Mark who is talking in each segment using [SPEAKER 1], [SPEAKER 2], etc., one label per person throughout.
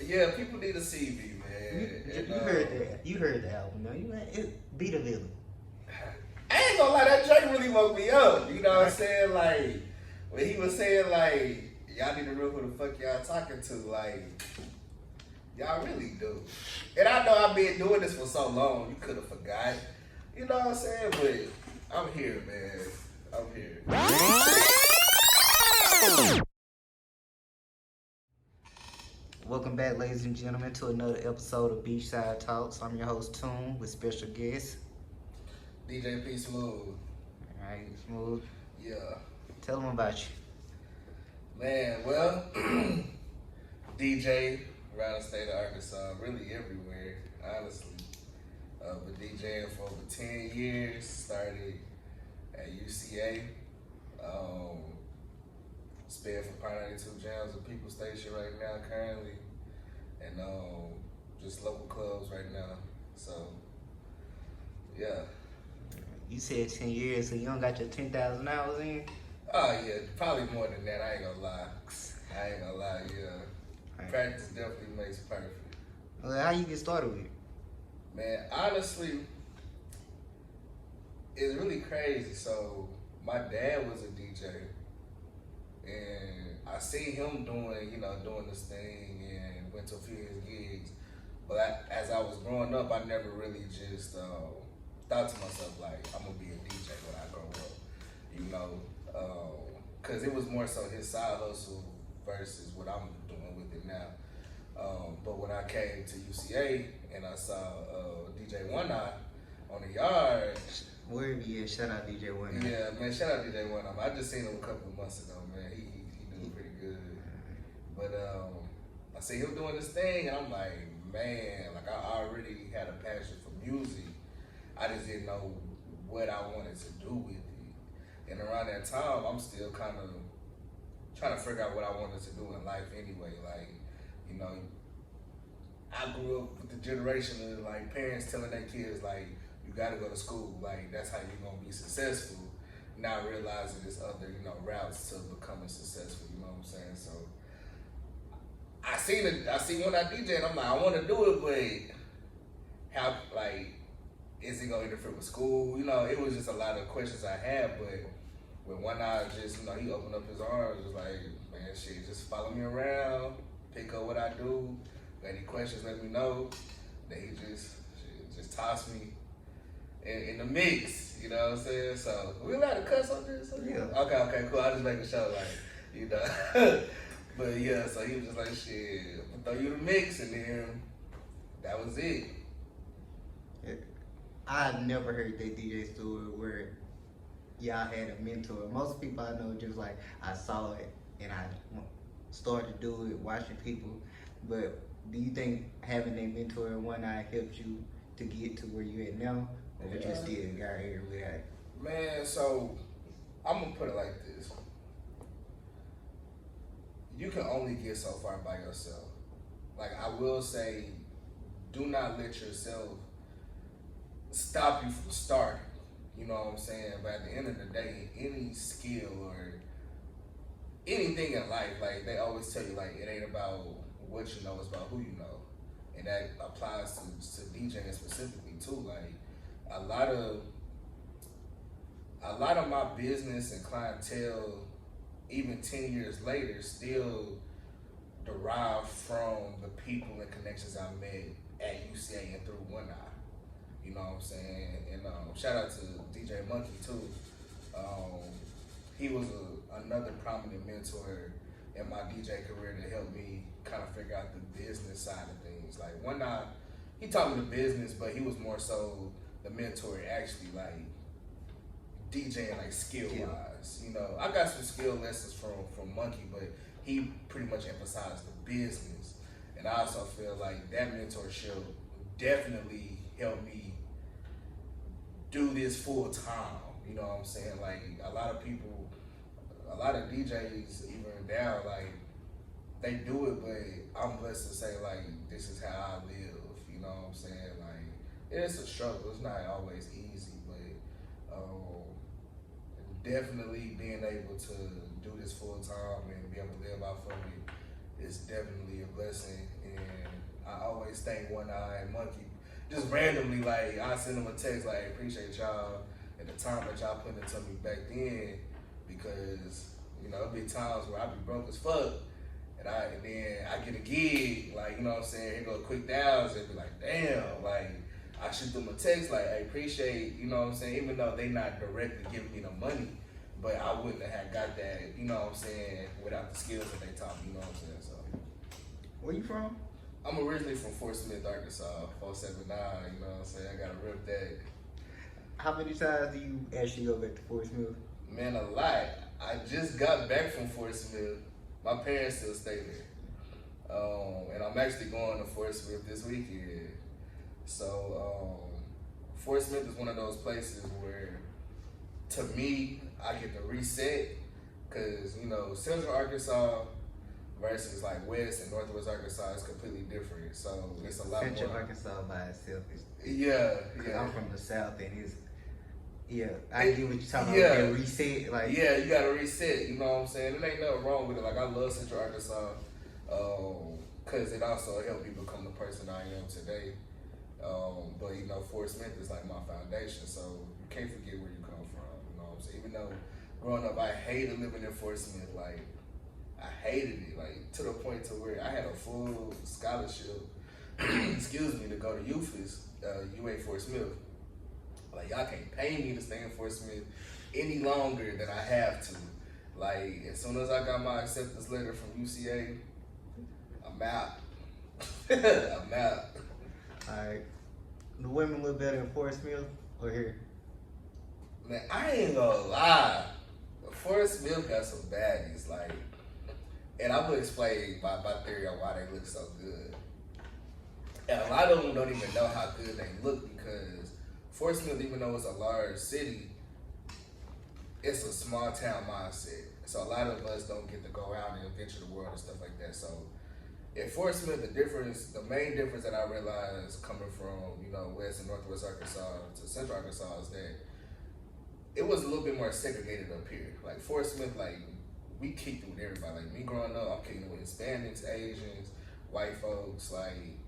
[SPEAKER 1] Yeah, people need to see me, man.
[SPEAKER 2] You heard that. You heard the album. No, you it be the villain.
[SPEAKER 1] I ain't gonna lie, that Drake really woke me up. You know what I'm saying? Like, when he was saying, like, y'all need to know who the fuck y'all talking to, like, y'all really do. And I know I've been doing this for so long, you could have forgot. You know what I'm saying? But I'm here, man. I'm here.
[SPEAKER 2] Welcome back, ladies and gentlemen, to another episode of Beachside Talks. I'm your host, Toon, with special guest.
[SPEAKER 1] DJ P Smooth.
[SPEAKER 2] Alright, Smooth.
[SPEAKER 1] Yeah.
[SPEAKER 2] Tell them about you.
[SPEAKER 1] Man, well, DJ around the state of Arkansas, really everywhere, honestly. Been DJing for over 10 years, started at UCA. Sped for Part 92 Jams at People Station right now currently. And just local clubs right now. So, yeah.
[SPEAKER 2] You said 10 years, so you don't got your 10,000 hours in?
[SPEAKER 1] Oh, yeah, probably more than that, I ain't gonna lie. Yeah.
[SPEAKER 2] Right.
[SPEAKER 1] Practice definitely makes perfect.
[SPEAKER 2] Well, how you get started with it?
[SPEAKER 1] Man, honestly, it's really crazy. So my dad was a DJ, and I seen him doing this thing, and went to a few of his gigs. But as I was growing up, I never really just thought to myself like, I'm gonna be a DJ when I grow up, because it was more so his side hustle versus what I'm doing with it now. But when I came to UCA and I saw DJ One Eye on the yard.
[SPEAKER 2] Wherever you at, shout out DJ One Eye.
[SPEAKER 1] Yeah, man, shout out DJ One Eye. I just seen him a couple of months ago, man. He doing pretty good. But I see him doing this thing, and I'm like, man, like I already had a passion for music. I just didn't know what I wanted to do with it. And around that time, I'm still kind of trying to figure out what I wanted to do in life anyway. Like, you know, I grew up with the generation of like parents telling their kids like, you gotta go to school, like that's how you're gonna be successful. Not realizing there's other, routes to becoming successful, you know what I'm saying? So I see when I DJ and I'm like, I wanna do it, but how, like, is it gonna interfere with school? It was just a lot of questions I had, but when One Eye just, he opened up his arms, it was like, man, shit, just follow me around, pick up what I do. Any questions, let me know. Then he just tossed me in the mix, you know what I'm saying? So, we allowed to cuss on this?
[SPEAKER 2] Yeah.
[SPEAKER 1] Okay, cool. I just making sure, like, But yeah, so he was just like, shit, I'm gonna throw you the mix, and then that was it.
[SPEAKER 2] I've never heard that DJ story where y'all had a mentor. Most people I know just like, I saw it and I started to do it, watching people. But do you think having a mentor in One Eye helped you to get to where you at now? Or just still got here without it?
[SPEAKER 1] Man, so I'm gonna put it like this. You can only get so far by yourself. Like, I will say, do not let yourself stop you from starting. You know what I'm saying? But at the end of the day, any skill or anything in life, like, they always tell you, like, it ain't about what you know, it's about who you know. And that applies to DJing specifically too. Like, a lot of my business and clientele, even 10 years later, still derive from the people and connections I made at UCA and through One Eye. You know what I'm saying? And shout out to DJ Monkey too. He was another prominent mentor in my DJ career to help me kind of figure out the business side of things. Like, One Eye, he taught me the business, but he was more so the mentor actually, like, DJing, like, skill-wise. I got some skill lessons from Monkey, but he pretty much emphasized the business. And I also feel like that mentorship definitely helped me do this full time. You know what I'm saying? Like, a lot of DJs, even now, like, they do it, but I'm blessed to say, like, this is how I live. You know what I'm saying? Like, it's a struggle. It's not always easy, but definitely being able to do this full time and be able to live off of it is definitely a blessing. And I always thank One Eye Monkey. Just randomly, like, I send them a text, like, appreciate y'all and the time that y'all put into me back then, because, you know, it be times where I be broke as fuck, and then I get a gig, like, you know what I'm saying, here go quick thousands, and be like, damn, like, I shoot them a text, like, I appreciate, you know what I'm saying, even though they not directly giving me the money, but I wouldn't have got that, you know what I'm saying, without the skills that they taught me, you know what I'm saying, so.
[SPEAKER 2] Where you from?
[SPEAKER 1] I'm originally from Fort Smith, Arkansas, 479, you know what I'm saying, I gotta rip that.
[SPEAKER 2] How many times do you actually go back to Fort Smith?
[SPEAKER 1] Man, a lot. I just got back from Fort Smith. My parents still stay there. And I'm actually going to Fort Smith this weekend. So, Fort Smith is one of those places where, to me, I get to reset. Because, you know, Central Arkansas versus like West and Northwest Arkansas is completely different. So, it's a lot
[SPEAKER 2] Central
[SPEAKER 1] more.
[SPEAKER 2] Arkansas by itself is.
[SPEAKER 1] Yeah.
[SPEAKER 2] I'm from the South and it's. Yeah, I get what you're talking
[SPEAKER 1] Yeah.
[SPEAKER 2] about. That reset, like.
[SPEAKER 1] Yeah, you gotta reset, you know what I'm saying? There ain't nothing wrong with it. Like, I love Central Arkansas, because it also helped me become the person I am today. But, you know, Fort Smith is like my foundation, so you can't forget where you come from, you know what I'm saying? Even though growing up, I hated living in Fort Smith, like, I hated it, like, to the point to where I had a full scholarship, excuse me, to go to UFIS, UA Fort Smith. Like, y'all can't pay me to stay in Fort Smith any longer than I have to. Like, as soon as I got my acceptance letter from UCA, I'm out. I'm out.
[SPEAKER 2] Alright. The women look better in Fort Smith or here?
[SPEAKER 1] Man, I ain't gonna lie. Fort Smith got some baddies, like, and I'm gonna explain my theory on why they look so good. And a lot of them don't even know how good they look, because Fort Smith, even though it's a large city, it's a small town mindset. So a lot of us don't get to go out and adventure the world and stuff like that. So in Fort Smith, the main difference that I realized coming from, you know, West and Northwest Arkansas to Central Arkansas is that it was a little bit more segregated up here. Like Fort Smith, like, we kicked it with everybody. Like, me growing up, I'm kicking it with Hispanics, Asians, white folks, like,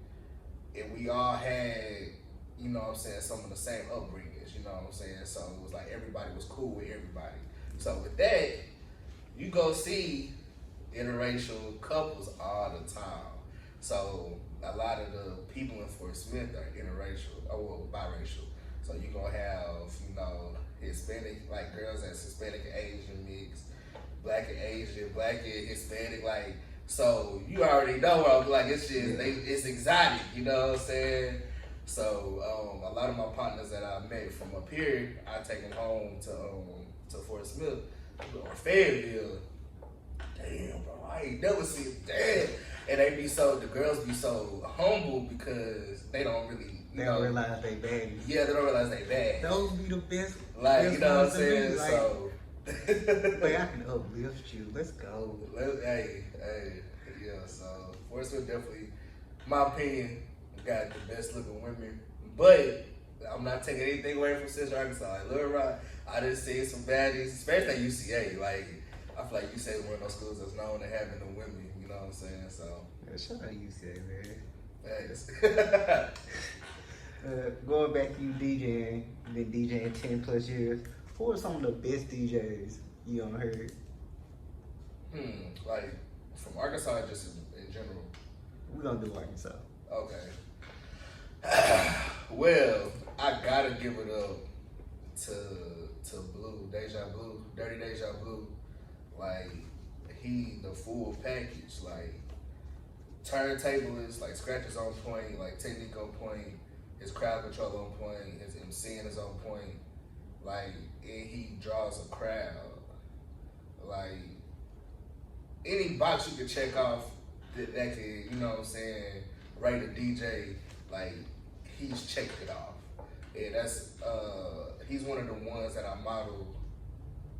[SPEAKER 1] and we all had, you know what I'm saying, some of the same upbringings, you know what I'm saying? So it was like everybody was cool with everybody. So with that, you go see interracial couples all the time. So a lot of the people in Fort Smith are interracial, or biracial. So you're gonna have, you know, Hispanic, like girls that's Hispanic and Asian mix, black and Asian, black and Hispanic, like, so you already know where I'm like, it's just, it's exotic, you know what I'm saying? So a lot of my partners that I met from up here, I take them home to Fort Smith or Fayetteville. Damn, bro, I ain't never seen damn. And the girls be so humble because they don't really,
[SPEAKER 2] They don't realize they bad.
[SPEAKER 1] Yeah, they don't realize they bad.
[SPEAKER 2] Those be the best.
[SPEAKER 1] Like,
[SPEAKER 2] best
[SPEAKER 1] you know what I'm
[SPEAKER 2] ones to be,
[SPEAKER 1] saying?
[SPEAKER 2] like,
[SPEAKER 1] So.
[SPEAKER 2] Like, I can uplift you. Let's go.
[SPEAKER 1] Hey, yeah, so Fort Smith definitely, my opinion, got the best looking women. But I'm not taking anything away from Central Arkansas. Like, Little Rock, I just see some baddies, especially at UCA. Like, I feel like UCA is one of those schools that's known to having the women, you know what I'm saying? So.
[SPEAKER 2] Yeah, shout out UCA, man.
[SPEAKER 1] Thanks.
[SPEAKER 2] Going back to you DJing, been DJing 10 plus years. Who are some of the best DJs you done heard?
[SPEAKER 1] Like, from Arkansas, just in general?
[SPEAKER 2] We gonna do Arkansas.
[SPEAKER 1] Okay. Well, I gotta give it up to Blue, Dirty Deja Blue. Like, he the full package. Like, turntablist, like scratches on point, like technique on point, his crowd control on point, his MCing is on point. Like, and he draws a crowd. Like, any box you can check off that can, you know what I'm saying, rate a DJ, like, he's checked it off. And that's, he's one of the ones that I model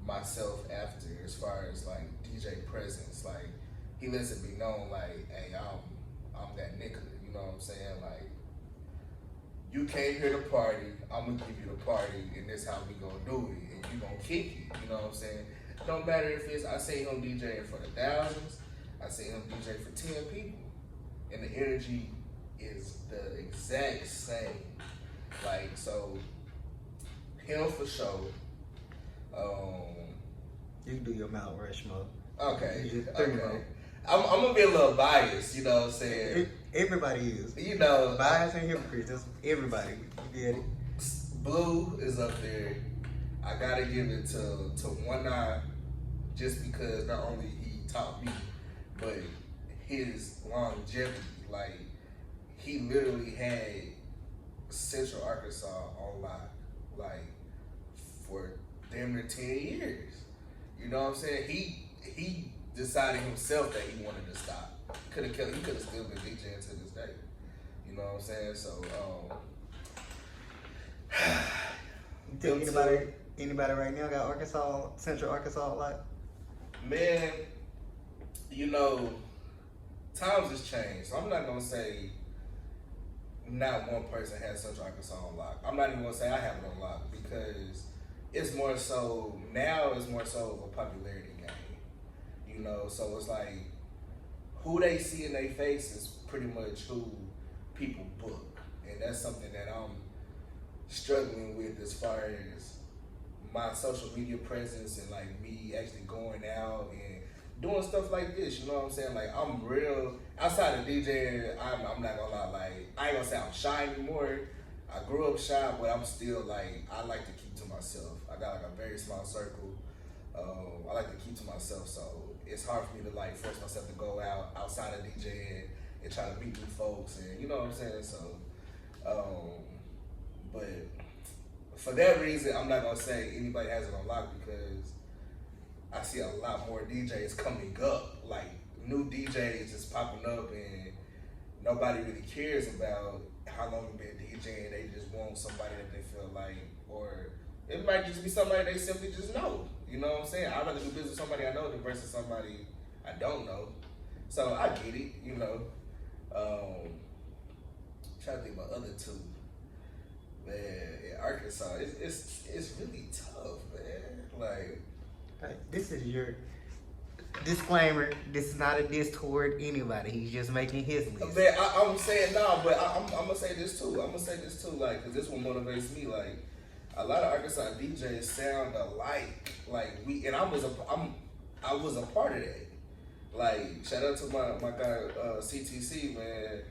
[SPEAKER 1] myself after as far as, like, DJ presence. Like, he lets it be known, like, hey, I'm that nigga, you know what I'm saying? Like, you came here to party, I'm gonna give you the party, and this how we gonna do it, and you gonna kick it, you know what I'm saying? Don't matter if it's, I see him DJing for the thousands, I see him DJ for 10 people, and the energy is the exact same. Like, so him for sure.
[SPEAKER 2] You can do your Mount Rushmore.
[SPEAKER 1] Okay,
[SPEAKER 2] You just three
[SPEAKER 1] okay.
[SPEAKER 2] more.
[SPEAKER 1] I'm gonna be a little biased, you know what I'm saying?
[SPEAKER 2] Everybody is.
[SPEAKER 1] You know,
[SPEAKER 2] Bias and hypocrites. That's everybody. You get it.
[SPEAKER 1] Blue is up there. I gotta give it to One Eye, just because not only he taught me, but his longevity. Like, he literally had Central Arkansas on lock, like, for damn near 10 years. You know what I'm saying? He decided himself that he wanted to stop. He could have still been DJing to this day. You know what I'm saying? So,
[SPEAKER 2] You think anybody right now got Arkansas, Central Arkansas a lot?
[SPEAKER 1] man, you know, times has changed. So I'm not gonna say not one person has Central Arkansas on lock. I'm not even gonna say I have it on lock, because it's more so now. It's more so of a popularity game. You know, so it's like who they see in their face is pretty much who people book, and that's something that I'm struggling with as far as my social media presence and like me actually going out and doing stuff like this. You know what I'm saying? Like, I'm real outside of DJing. I'm not gonna lie. Like, I ain't gonna say I'm shy anymore. I grew up shy, but I'm still like, I like to keep to myself. I got like a very small circle. I like to keep to myself, so it's hard for me to like force myself to go outside of DJing and try to meet new folks, and you know what I'm saying. So, but for that reason, I'm not gonna say anybody has it on lock, because I see a lot more DJs coming up, like new DJs just popping up, and nobody really cares about how long you've been DJing. They just want somebody that they feel like, or it might just be somebody they simply just know. You know what I'm saying? I'd rather do business with somebody I know than versus somebody I don't know. So I get it, you know. Trying to think about other two. Man, in Arkansas, it's really tough, man. Like,
[SPEAKER 2] This is your disclaimer. This is not a diss toward anybody. He's just making his list.
[SPEAKER 1] man, I'm saying no, but I'm gonna say this too. Like, cause this one motivates me. Like, a lot of Arkansas DJs sound alike. Like, I was a part of that. Like, shout out to my guy CTC, man.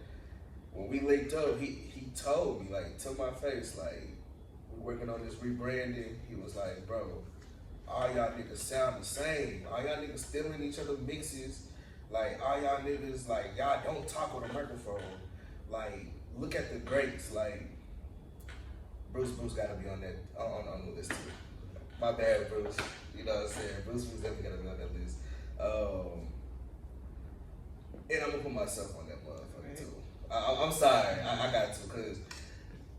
[SPEAKER 1] When we linked up, he told me, like, to my face, like, we're working on this rebranding. He was like, bro, all y'all niggas sound the same. All y'all niggas stealing each other mixes. Like, all y'all niggas, like, y'all don't talk on a microphone. Like, look at the greats. Like, Bruce gotta be on that on the list too. My bad, Bruce. You know what I'm saying? Bruce definitely gotta be on that list. And I'm gonna put myself on that motherfucker too. I'm sorry, I got to, because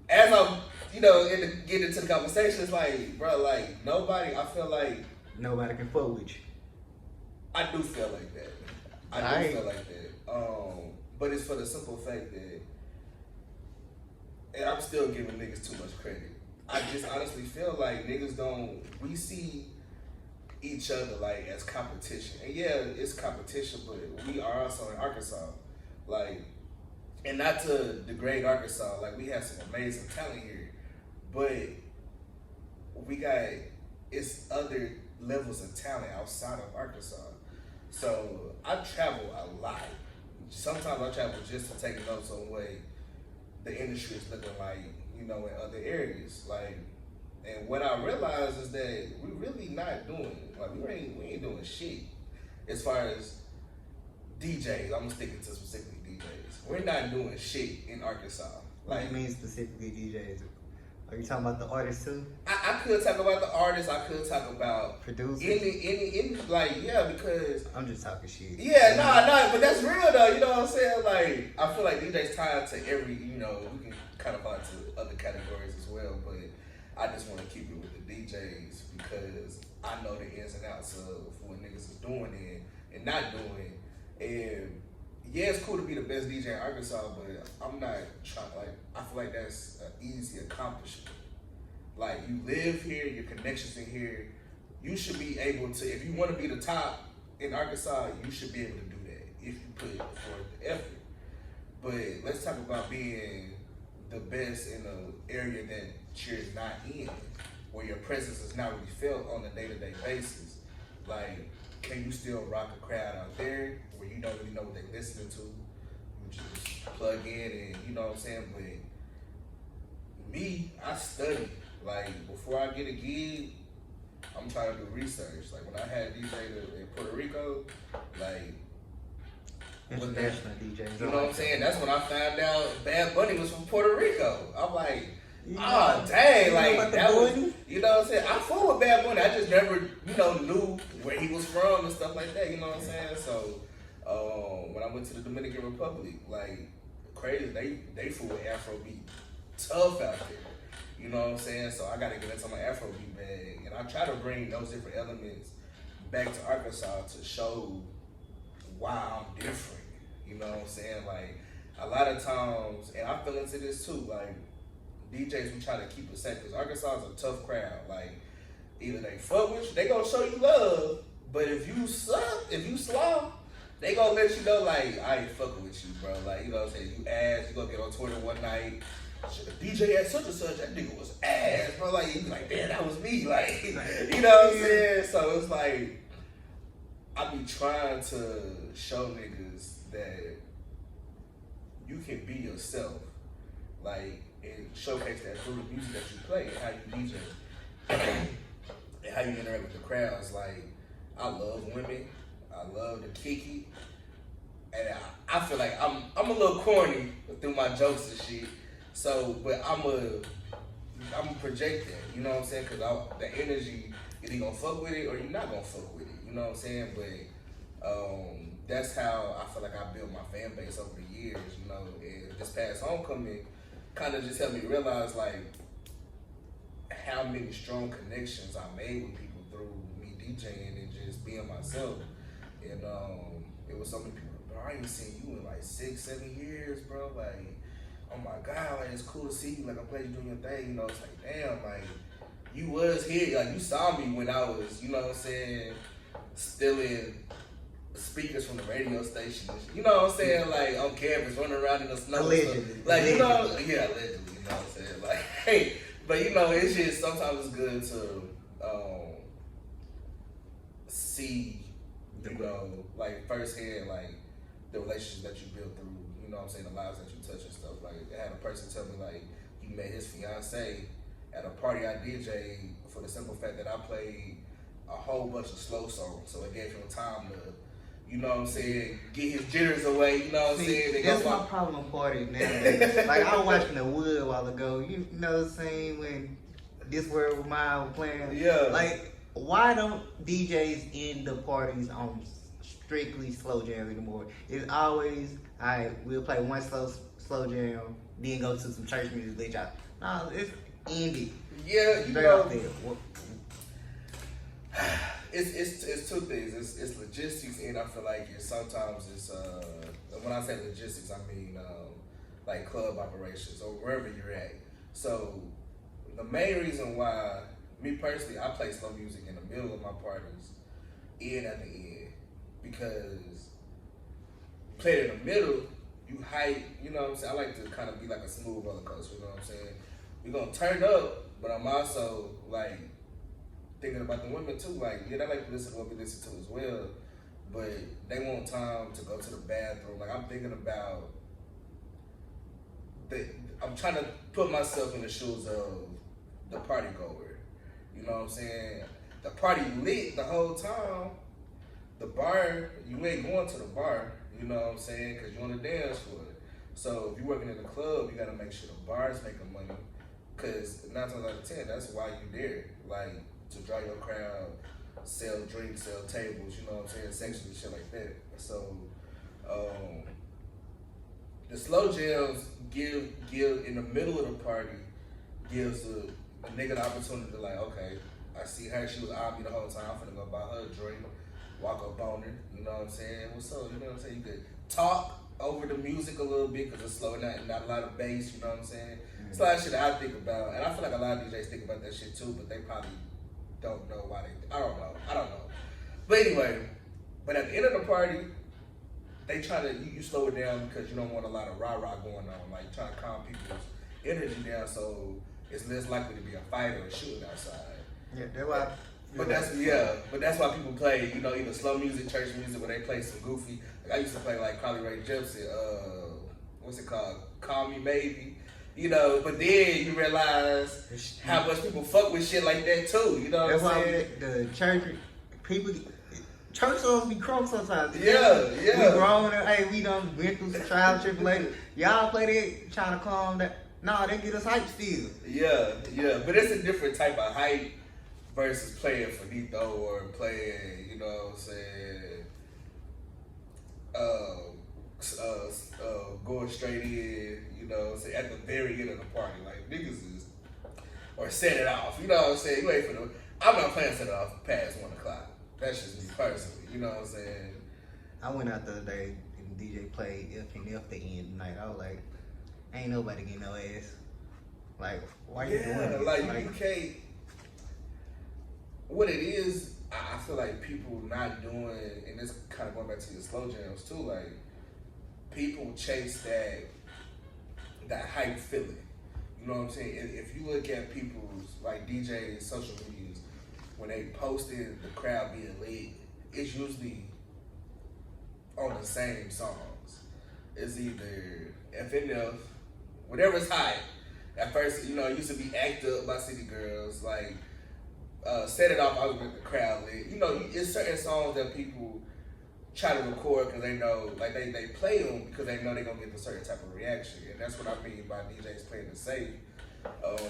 [SPEAKER 1] as I'm, getting into the conversation, it's like, bro, like, I feel like
[SPEAKER 2] Nobody can fuck with you.
[SPEAKER 1] I do feel like that. Feel like that. But it's for the simple fact that, and I'm still giving niggas too much credit. I just honestly feel like we see each other like as competition. And yeah, it's competition, but we are also in Arkansas. Like, and not to degrade Arkansas, like, we have some amazing talent here, but it's other levels of talent outside of Arkansas. So I travel a lot. Sometimes I travel just to take notes on what the industry is looking like, in other areas. Like, and what I realize is that we really not doing, like, we ain't doing shit as far as DJs. I'm sticking to specifically DJs. We're not doing shit in Arkansas.
[SPEAKER 2] What do you mean specifically DJs? Are you talking about the artists too?
[SPEAKER 1] I could talk about the artists. I could talk about
[SPEAKER 2] producers.
[SPEAKER 1] Any like, yeah, because
[SPEAKER 2] I'm just talking shit.
[SPEAKER 1] Yeah, no, but that's real though. You know what I'm saying? Like, I feel like DJs tied to every. We can kind of fall into other categories as well, but I just want to keep it with the DJs because I know the ins and outs of what niggas is doing and not doing. And yeah, it's cool to be the best DJ in Arkansas, but I'm not trying, I feel like that's an easy accomplishment. Like, you live here, your connections in here, you should be able to, if you want to be the top in Arkansas, you should be able to do that if you put forth the effort. But let's talk about being the best in an area that you're not in, where your presence is not really felt on a day-to-day basis. Like, can you still rock a crowd out there where you don't really know what they're listening to? You just plug in and you know what I'm saying. But me, I study. Like before I get a gig, I'm trying to do research. Like when I had DJ in Puerto Rico, like
[SPEAKER 2] International DJs.
[SPEAKER 1] you know what I'm saying? That's when I found out Bad Bunny was from Puerto Rico. I'm like, oh dang, like that was, you know what I'm saying? I fool with Bad Bunny. I just never, knew where he was from and stuff like that. You know what I'm saying? So when I went to the Dominican Republic, like crazy, they fool with Afrobeat, tough out there. You know what I'm saying? So I gotta get into my Afrobeat bag, and I try to bring those different elements back to Arkansas to show why I'm different. You know what I'm saying? Like a lot of times, and I fell into this too. Like DJs, we try to keep it safe because Arkansas is a tough crowd. Like either they fuck with you, they gonna show you love, but if you suck, if you slow, they gonna let you know like I ain't fucking with you, bro. Like you know what I'm saying? You ass, you gonna get on Twitter one night. Shit, the DJ at such and such, that nigga was ass, bro. Like you be like, damn, that was me. Like you know what I'm saying? So it's like I be trying to show niggas that you can be yourself, like, and showcase that through the music that you play and how you DJ and how you interact with the crowds. Like, I love women, I love the kiki, and I feel like I'm a little corny through my jokes and shit. So, but I'm project that, you know what I'm saying? Cause the energy, either you gonna fuck with it or you're not gonna fuck with it. You know what I'm saying? But that's how I feel like I built my fan base over the years, you know. And this past homecoming kind of just helped me realize like how many strong connections I made with people through me DJing and just being myself. And it was so many people, bro, I ain't seen you in like 6-7 years, bro. Like, oh my God, like it's cool to see you. Like I'm glad you doing your thing, you know. It's like, damn, like you was here, like you saw me when I was, you know what I'm saying, stealing speakers from the radio station. You know what I'm saying, like on campus, running around in the snow.
[SPEAKER 2] Allegedly.
[SPEAKER 1] Like you know, yeah, allegedly. You know what I'm saying, like, hey, but you know, it's just sometimes it's good to see, you know, like firsthand, like the relationships that you build through. You know what I'm saying, the lives that you touch and stuff. Like I had a person tell me like he met his fiance at a party I DJ for the simple fact that I played a whole bunch of slow songs, so it gave him time to, you know what I'm saying, get his jitters away. You know what I'm saying?
[SPEAKER 2] That's my problem with parties nowadays. Like I was watching The Wood a while ago. You know what I'm saying, when This World Was Mine was playing.
[SPEAKER 1] Yeah.
[SPEAKER 2] Like why don't DJs end the parties on strictly slow jams anymore? It's always, all right, we'll play one slow jam, then go to some church music, let y'all. No, it's ended.
[SPEAKER 1] Yeah, you
[SPEAKER 2] Straight
[SPEAKER 1] know,
[SPEAKER 2] off there.
[SPEAKER 1] it's two things. It's logistics, and I feel like sometimes it's when I say logistics, I mean like club operations or wherever you're at. So the main reason why, me personally, I play slow music in the middle of my parties and at the end, because play it in the middle, you hype, you know what I'm saying? I like to kind of be like a smooth roller coaster, you know what I'm saying? We're gonna turn up, but I'm also like thinking about the women too. Like, yeah, they like to listen to what we listen to as well, but they want time to go to the bathroom. Like, I'm thinking about I'm trying to put myself in the shoes of the party goer. You know what I'm saying? The party lit the whole time. The bar, you ain't going to the bar, you know what I'm saying? Because you want to dance for it. So if you're working in the club, you got to make sure the bar's making money. Because 9 times out of 10, that's why you're there. Like, to draw your crowd, sell drinks, sell tables, you know what I'm saying? Sections and shit like that. So, the slow jams give in the middle of the party, gives a nigga the opportunity to like, okay, I see her, she was on me the whole time, I'm finna go buy her a drink, walk up on her, you know what I'm saying? What's up, you know what I'm saying? You could talk over the music a little bit because it's slow and not a lot of bass, you know what I'm saying? Mm-hmm. It's a lot of shit that I think about, and I feel like a lot of DJs think about that shit too, but they probably don't know why I don't know. But anyway, but at the end of the party, they try to you slow it down because you don't want a lot of rah going on, like trying to calm people's energy down, so it's less likely to be a fight or a shooting outside.
[SPEAKER 2] Yeah, that's why.
[SPEAKER 1] But that's why people play, you know, either slow music, church music, where they play some goofy. Like I used to play like Carly Rae Jepsen, what's it called? Call Me Maybe. You know, but then you realize how much people fuck with shit like that too. You know what I'm saying?
[SPEAKER 2] The church songs be crunk sometimes.
[SPEAKER 1] Yeah.
[SPEAKER 2] We grown and hey, we done went through some trial tribulation. Y'all play that trying to calm that. Nah, they get us hype still.
[SPEAKER 1] Yeah. But it's a different type of hype versus playing finito or playing, you know what I'm saying, going straight in, you know what I'm saying, at the very end of the party. Like, niggas is, or set it off, you know what I'm saying? You ain't finna, I'm not playing set it off past 1 o'clock. That's just me personally, you know what I'm saying?
[SPEAKER 2] I went out the other day and DJ played F and F the end of the night. I was like, ain't nobody getting no ass. Like, why you doing this?
[SPEAKER 1] Like, you can't, what it is, I feel like people not doing, and this kind of going back to your slow jams too, like, people chase that hype feeling. You know what I'm saying? If you look at people's, like, DJs, social medias, when they posted the crowd being lit, it's usually on the same songs. It's either FNF, whatever's hype. At first, you know, it used to be Act Up by City Girls, like, Set It Off, I was with the crowd lit. You know, it's certain songs that people try to record because they know, like, they play them because they know they're going to get a certain type of reaction. And that's what I mean by DJs playing it safe.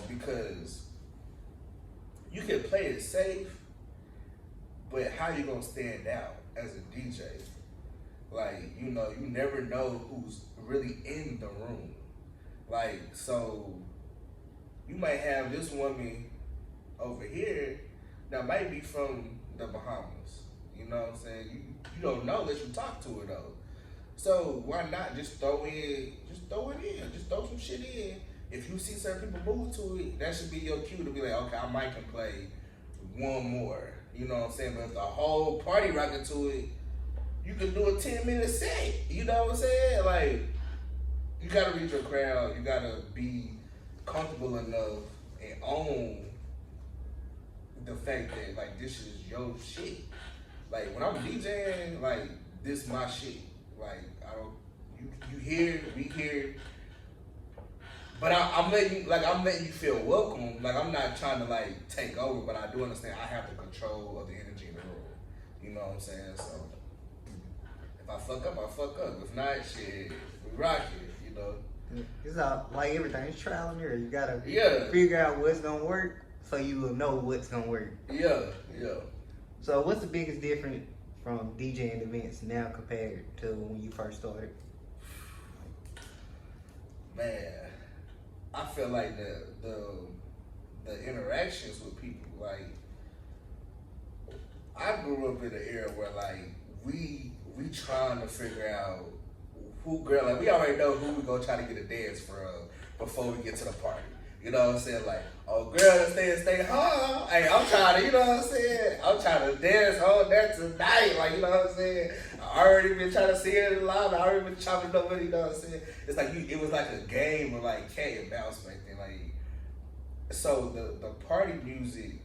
[SPEAKER 1] Because you can play it safe, but how you going to stand out as a DJ? Like, you know, you never know who's really in the room. Like, so you might have this woman over here that might be from the Bahamas. You know what I'm saying? You don't know unless you talk to her though. So why not just throw it in, just throw some shit in. If you see certain people move to it, that should be your cue to be like, okay, I might can play one more. You know what I'm saying? But if the whole party rocking to it, you can do a 10-minute set. You know what I'm saying? Like, you gotta read your crowd. You gotta be comfortable enough and own the fact that, like, this is your shit. Like, when I'm DJing, like, this my shit. Like, I don't, you hear, we hear, but I'm letting you feel welcome. Like, I'm not trying to, like, take over, but I do understand I have the control of the energy in the room. You know what I'm saying? So, if I fuck up, I fuck up. If not, shit, we rock it, you know?
[SPEAKER 2] It's all, like everything, it's trial and error. You gotta figure out what's gonna work so you will know what's gonna work.
[SPEAKER 1] Yeah.
[SPEAKER 2] So what's the biggest difference from DJing events now compared to when you first started?
[SPEAKER 1] Man, I feel like the interactions with people, like, I grew up in an era where, like, we trying to figure out who, girl, like, we already know who we gonna try to get a dance from before we get to the party. You know what I'm saying? Like, oh, girl, stay home. Hey, I'm trying to, you know what I'm saying? I'm trying to dance on that tonight. Like, you know what I'm saying? I already been trying to see it live. I already been chopping up with it, you know what I'm saying? It's like, it was like a game of, like, cat and mouse back then. Like, so the party music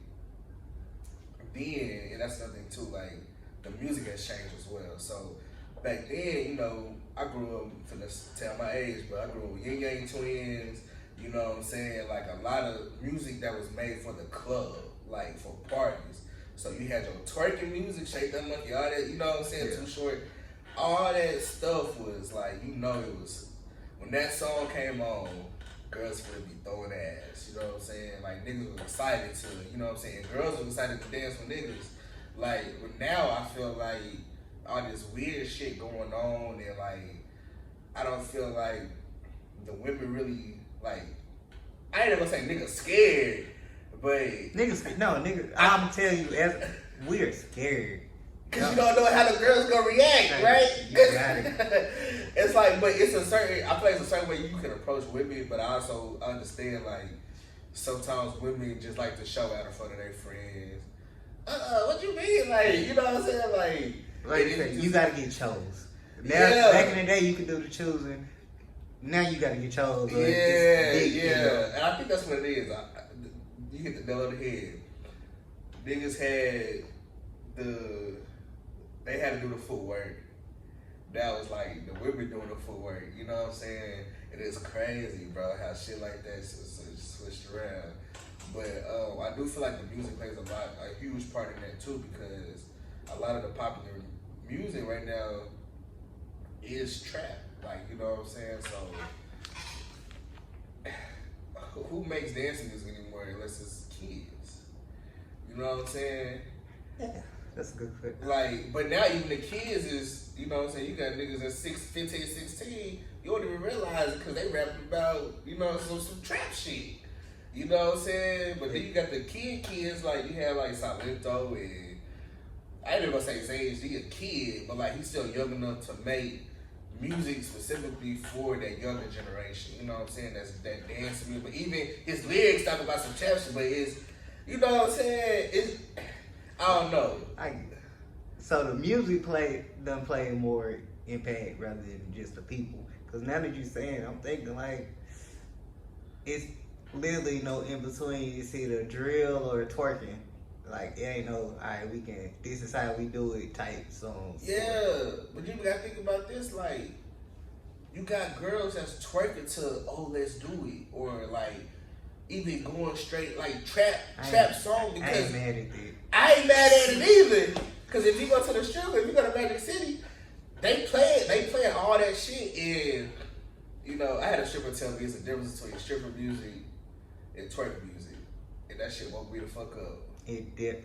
[SPEAKER 1] then, and that's nothing too, like, the music has changed as well. So, back then, you know, I grew up, finna tell my age, but I grew up with Yin Yang Twins. You know what I'm saying? Like, a lot of music that was made for the club, like, for parties. So you had your twerking music, Shake That Monkey, all that, you know what I'm saying? Too Short. All that stuff was, like, you know, it was, when that song came on, girls would be throwing ass, you know what I'm saying? Like, niggas was excited to, you know what I'm saying? Girls were excited to dance with niggas. Like, but now I feel like all this weird shit going on, and, like, I don't feel like the women really, like, I ain't gonna say niggas scared, but
[SPEAKER 2] niggas, I'm tell you, we're scared.
[SPEAKER 1] Cause you don't know how the girls gonna react, right?
[SPEAKER 2] You got it.
[SPEAKER 1] It's like, but it's a certain, I feel like it's a certain way you can approach women, but I also understand, like, sometimes women just like to show out in front of their friends. What you mean? Like, you know what I'm saying? Like
[SPEAKER 2] you gotta get chose. Now, back in the day, you could do the choosing. Now you gotta get chose.
[SPEAKER 1] Yeah. And I think that's what it is. You hit the nail on the head. Niggas they had to do the footwork. That was like the women doing the footwork. You know what I'm saying? It is crazy, bro, how shit like that switched around. But I do feel like the music plays a huge part in that too, because a lot of the popular music right now is trap. Like, you know what I'm saying? So who makes dancing music anymore unless it's kids? You know what I'm saying?
[SPEAKER 2] Yeah, that's a good fit.
[SPEAKER 1] Like, but now even the kids is, you know what I'm saying, you got niggas that's 15, 16, you don't even realize it because they rapping about, you know, some trap shit. You know what I'm saying? But then you got the kids, like you have like Salento and I ain't even gonna say his age, he a kid, but like he's still young enough to make music specifically for that younger generation. You know what I'm saying? That's that dance music. But even his lyrics talk about some trap shit, but it's, you know what I'm saying? It's, I don't know.
[SPEAKER 2] So the music done play more impact rather than just the people. Cause now that you're saying, I'm thinking like it's literally no in between. It's either drill or twerking. Like it ain't no, alright, this is how we do it type songs.
[SPEAKER 1] Yeah, but you gotta think about this, like, you got girls that's twerking to "Oh Let's Do It" or like even going straight like trap song. Because
[SPEAKER 2] I ain't mad at it.
[SPEAKER 1] I ain't mad at it either. Cause if you go to the strip, if you go to Magic City, they play all that shit. And you know, I had a stripper tell me it's the difference between stripper music and twerk music, and that shit woke me the fuck up.
[SPEAKER 2] It did.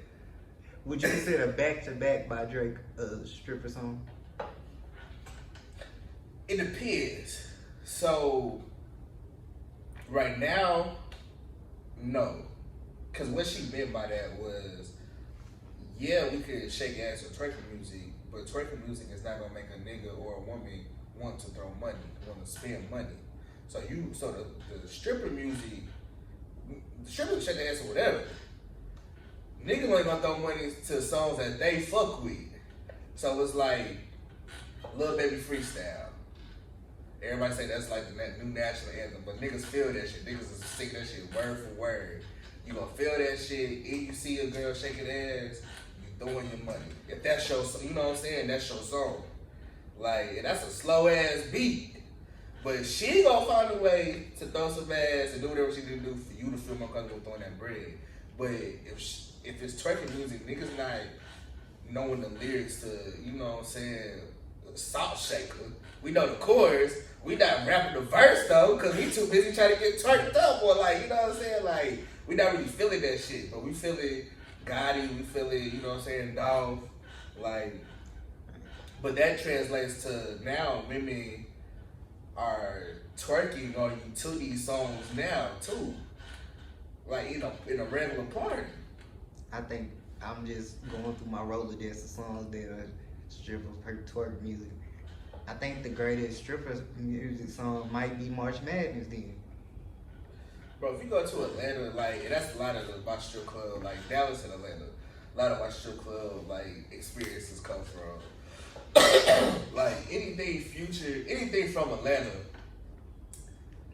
[SPEAKER 2] Would you consider "Back to Back" by Drake a stripper song?
[SPEAKER 1] It depends. So right now, no, because what she meant by that was, yeah, we could shake ass with twerking music, but twerking music is not gonna make a nigga or a woman want to throw money, want to spend money. So the stripper music, the strippers shake their ass or whatever. Niggas ain't gonna throw money to songs that they fuck with. So it's like Lil Baby freestyle. Everybody say that's like the new national anthem, but niggas feel that shit. Niggas is sing that shit word for word. You gonna feel that shit. If you see a girl shaking ass, you throwing your money. If that's your, you know what I'm saying? That's your song. Like, and that's a slow ass beat. But she gonna find a way to throw some ass and do whatever she need to do for you to feel more comfortable throwing that bread. But if it's twerking music, niggas not knowing the lyrics to, you know what I'm saying, Salt Shaker. We know the chorus. We not rapping the verse though, cause we too busy trying to get twerked up, or like, you know what I'm saying? Like, we not really feeling that shit, but we feel it Gotti, we feel it, you know what I'm saying, Dolph, like, but that translates to now women are twerking on you to these songs now too. Like in a regular party.
[SPEAKER 2] I think I'm just going through my Rolodex of songs that are stripper twerk music. I think the greatest stripper music song might be March Madness then.
[SPEAKER 1] Bro, if you go to Atlanta, like, and that's a lot of the watch strip club, like Dallas and Atlanta, a lot of watch strip club like experiences come from. Like anything from Atlanta,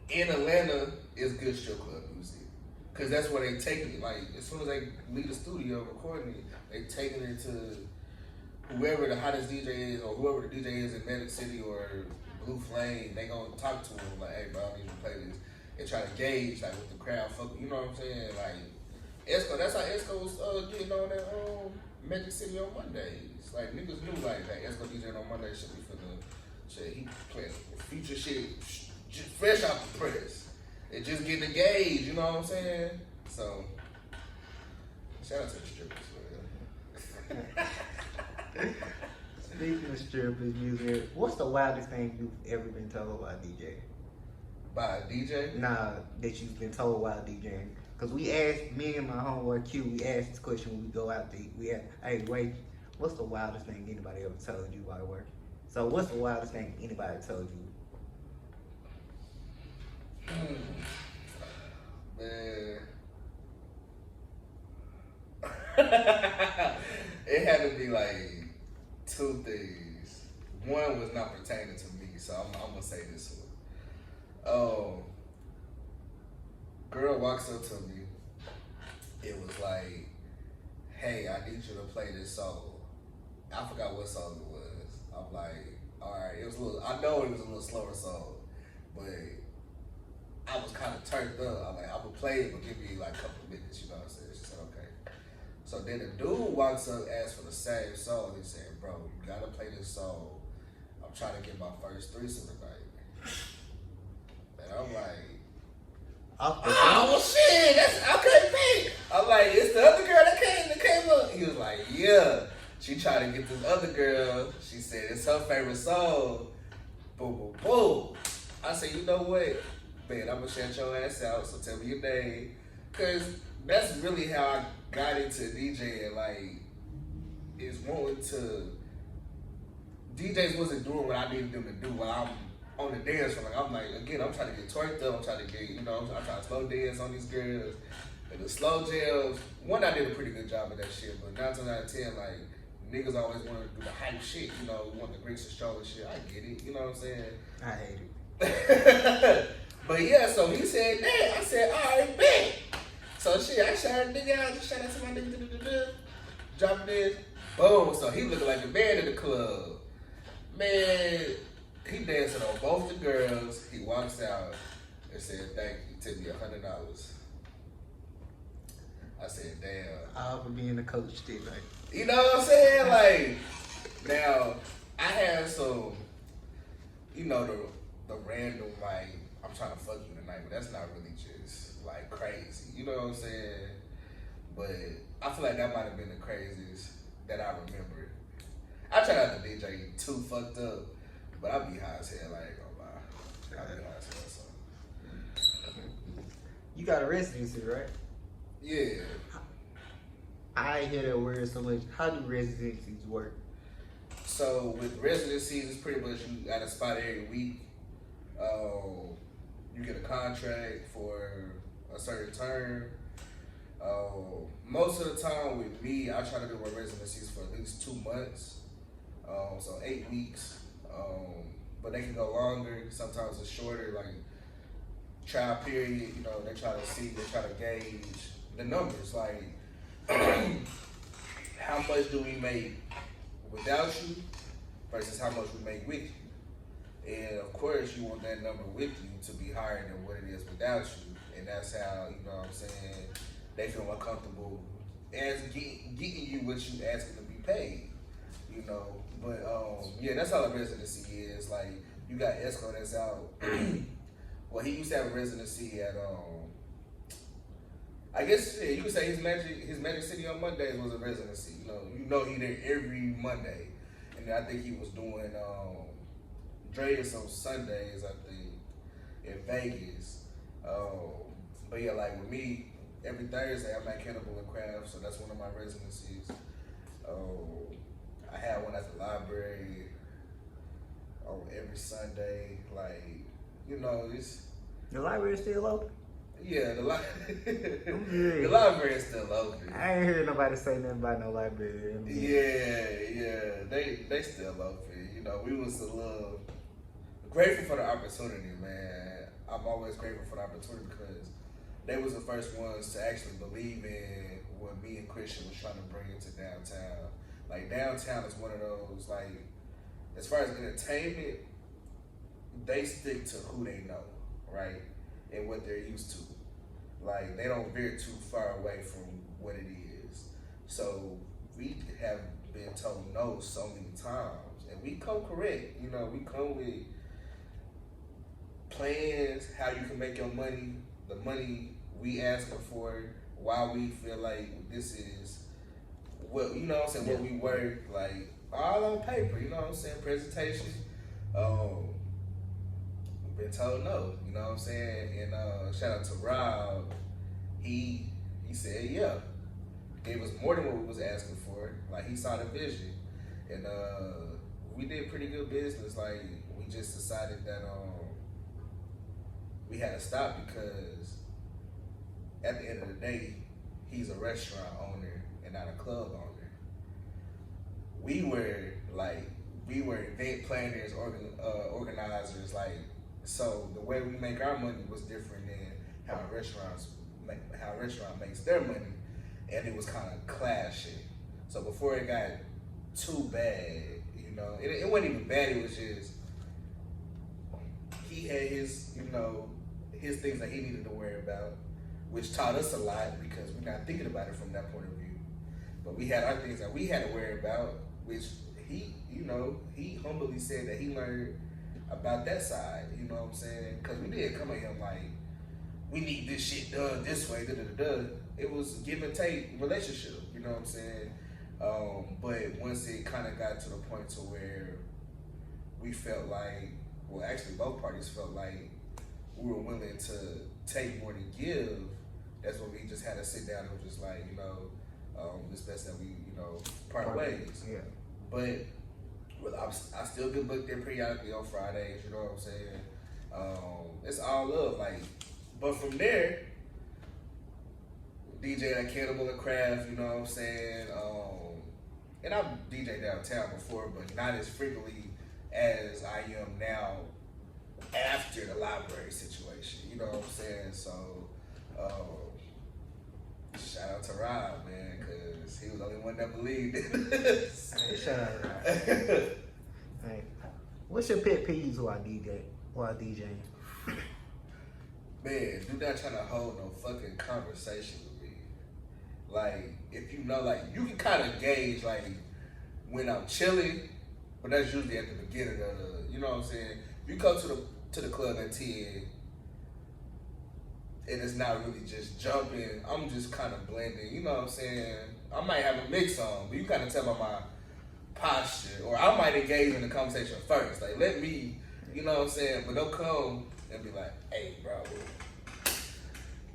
[SPEAKER 1] in Atlanta is good strip club music. Cause that's where they taking it. Like as soon as they leave the studio recording it, they taking it to whoever the hottest DJ is, or whoever the DJ is in Magic City or Blue Flame. They gonna talk to them like, "Hey, bro, I need to play this," and try to gauge like what the crowd fuck. You know what I'm saying? Like Esco, that's how Esco was getting on that Magic City on Mondays. Like niggas knew like that Esco DJing on Monday should be finna shit. He playing future shit just fresh out the press. And just getting the gauge, you know what I'm saying? So, shout out to the strippers, man.
[SPEAKER 2] Speaking of strippers music, what's the wildest thing you've ever been told by a DJ?
[SPEAKER 1] By a DJ?
[SPEAKER 2] Nah, that you've been told while DJing. Because we asked, me and my homeboy Q, we asked this question when we go out to eat. We asked, hey, wait, what's the wildest thing anybody ever told you while working? So what's the wildest thing anybody told you?
[SPEAKER 1] Man. It had to be like two things. one was not pertaining to me, so I'm gonna say this one. Girl walks up to me. It was like, hey, I need you to play this song. I forgot what song it was. I'm like, all right, it was a little. I know it was a little slower song, but I was kind of turned up. I'm like, I'm gonna play it, but give me like a couple minutes. You know what I'm saying? She said, okay. So then the dude walks up, asks for the same song. He said, bro, you gotta play this song. I'm trying to get my first threesome tonight. And I'm like, oh shit, that's okay, man. I'm like, it's the other girl that came up. He was like, yeah. She tried to get this other girl. She said it's her favorite song. Boom, boom, boom. I said, you know what? Man, I'm gonna shout your ass out, so tell me your name. Cause that's really how I got into DJing. Like, is wanting to. DJs wasn't doing what I needed them to do while I'm on the dance floor. Like, I'm like, again, I'm trying to get twerked up. I'm trying to get, I'm trying to slow dance on these girls. And the slow jams, one, I did a pretty good job of that shit. But 9 times out of 10, like, niggas always want to do the hype shit. We want the Greeks and stroller shit. I get it. You know what I'm saying?
[SPEAKER 2] I hate it.
[SPEAKER 1] But yeah, so he said that. I said, all right, bet. So shit, I shot a nigga out. Shout out to my nigga. Dropping this. Boom. So he looking like the man in the club. Man, he dancing on both the girls. He walks out and said, thank you. Tipped me $100. I said, damn.
[SPEAKER 2] I'll be being a coach too, like.
[SPEAKER 1] You know what I'm saying? Like, now, I had some, the random, like, I'm trying to fuck you tonight, but that's not really just, like, crazy. You know what I'm saying? But I feel like that might have been the craziest that I remember. I try not to DJ too fucked up, but I be high as hell, I ain't gonna lie. I be high as hell, so.
[SPEAKER 2] You got a residency, right?
[SPEAKER 1] Yeah.
[SPEAKER 2] I hear that word so much. How do residencies work?
[SPEAKER 1] So with residencies, it's pretty much you got a spot every week. You get a contract for a certain term. Most of the time with me, I try to do my residencies for at least 2 months. So 8 weeks. But they can go longer. Sometimes it's shorter, like trial period. They try to see, they try to gauge the numbers, like how much do we make without you versus how much we make with you. And of course, you want that number with you to be higher than what it is without you. And that's how, what I'm saying, they feel more comfortable as getting you what you asking to be paid. But yeah, that's how the residency is. Like, you got Esco that's out. Well, he used to have a residency at I guess you could say his Magic City on Mondays was a residency. He there every Monday, and I think he was doing Dre's on Sundays. I think in Vegas. But yeah, like with me, every Thursday I'm at Cannibal and Craft, so that's one of my residencies. I had one at the library on every Sunday. Like, it's
[SPEAKER 2] The library is still open?
[SPEAKER 1] yeah, the library is still open.
[SPEAKER 2] I ain't heard nobody say nothing about no library.
[SPEAKER 1] Yeah, they still open. We was a little grateful for the opportunity, man. I'm always grateful for the opportunity because they was the first ones to actually believe in what me and Christian was trying to bring into downtown. Like, downtown is one of those, like, as far as entertainment, they stick to who they know, right? And what they're used to. Like, they don't veer too far away from what it is. So we have been told no so many times. And we come correct. We come with plans, how you can make your money, the money we asking for, why we feel like this is what, what we work, like, all on paper, presentation. Been told no, and shout out to Rob. He said yeah, gave us more than what we was asking for. Like, he saw the vision, and we did pretty good business. Like, we just decided that we had to stop because at the end of the day, he's a restaurant owner and not a club owner. We were like we were event planners, organizers. Like, so the way we make our money was different than how a restaurant makes their money, and it was kind of clashing. So before it got too bad, it wasn't even bad. It was just he had his things that he needed to worry about, which taught us a lot because we're not thinking about it from that point of view. But we had our things that we had to worry about, which he humbly said that he learned about that side. You know what I'm saying? Because we didn't come at him like, we need this shit done this way, da da da da. It was give and take relationship. You know what I'm saying? But once it kind of got to the point to where we felt like, well, actually both parties felt like we were willing to take more than give. That's when we just had to sit down and was just like, it's best that we, part ways.
[SPEAKER 2] Yeah.
[SPEAKER 1] But I still get booked there periodically on Fridays. You know what I'm saying? It's all love, like. But from there, DJ at Cannibal and Craft. You know what I'm saying? And I've DJed downtown before, but not as frequently as I am now after the library situation. You know what I'm saying? So, shout out to Rob, man, because he was the only one that believed it.
[SPEAKER 2] Hey, shout out to Rob. Hey, what's your pet peeves while DJing?
[SPEAKER 1] Man, do not trying to hold no fucking conversation with me. Like, if you you can kind of gauge, like, when I'm chilling, but that's usually at the beginning of the, you know what I'm saying? If you come to the club at 10, and it's not really just jumping, I'm just kind of blending, you know what I'm saying? I might have a mix on, but you kind of tell by my posture, or I might engage in the conversation first. Like, let me, you know what I'm saying? But don't come and be like, hey, bro,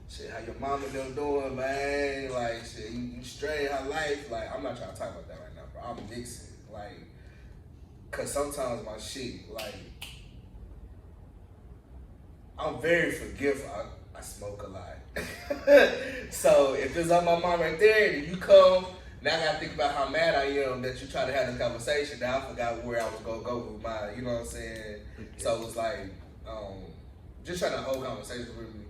[SPEAKER 1] shit, how your mama them doing, man? Like, shit, you straight, how life? Like, I'm not trying to talk about that right now, bro. I'm mixing, like, cause sometimes my shit, like, I'm very forgiving. I smoke a lot. So if it's on my mind right there, and you come, now I gotta think about how mad I am that you try to have this conversation. Now I forgot where I was gonna go with my, you know what I'm saying? So it's like, just trying to hold conversations with me.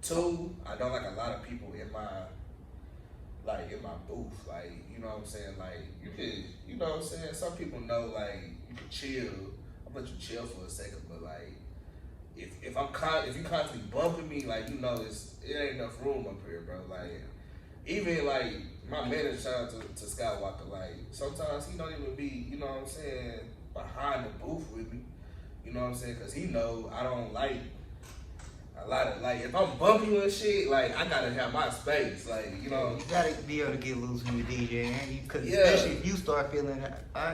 [SPEAKER 1] Two, I don't like a lot of people in my booth. Like, you know what I'm saying? Like, you could, you know what I'm saying? Some people know, like, you can chill. I'll let you chill for a second, but like, if you constantly bumping me, like, it ain't enough room up here, bro. Like, even like my manager, shout out to Skywalker, like, sometimes he don't even be, you know what I'm saying, behind the booth with me. You know what I'm saying? Cause he know I don't like a lot of, like, if I'm bumping you and shit, like, I gotta have my space, like, you know.
[SPEAKER 2] You gotta be able to get loose when you're DJing, cause especially if you start feeling it,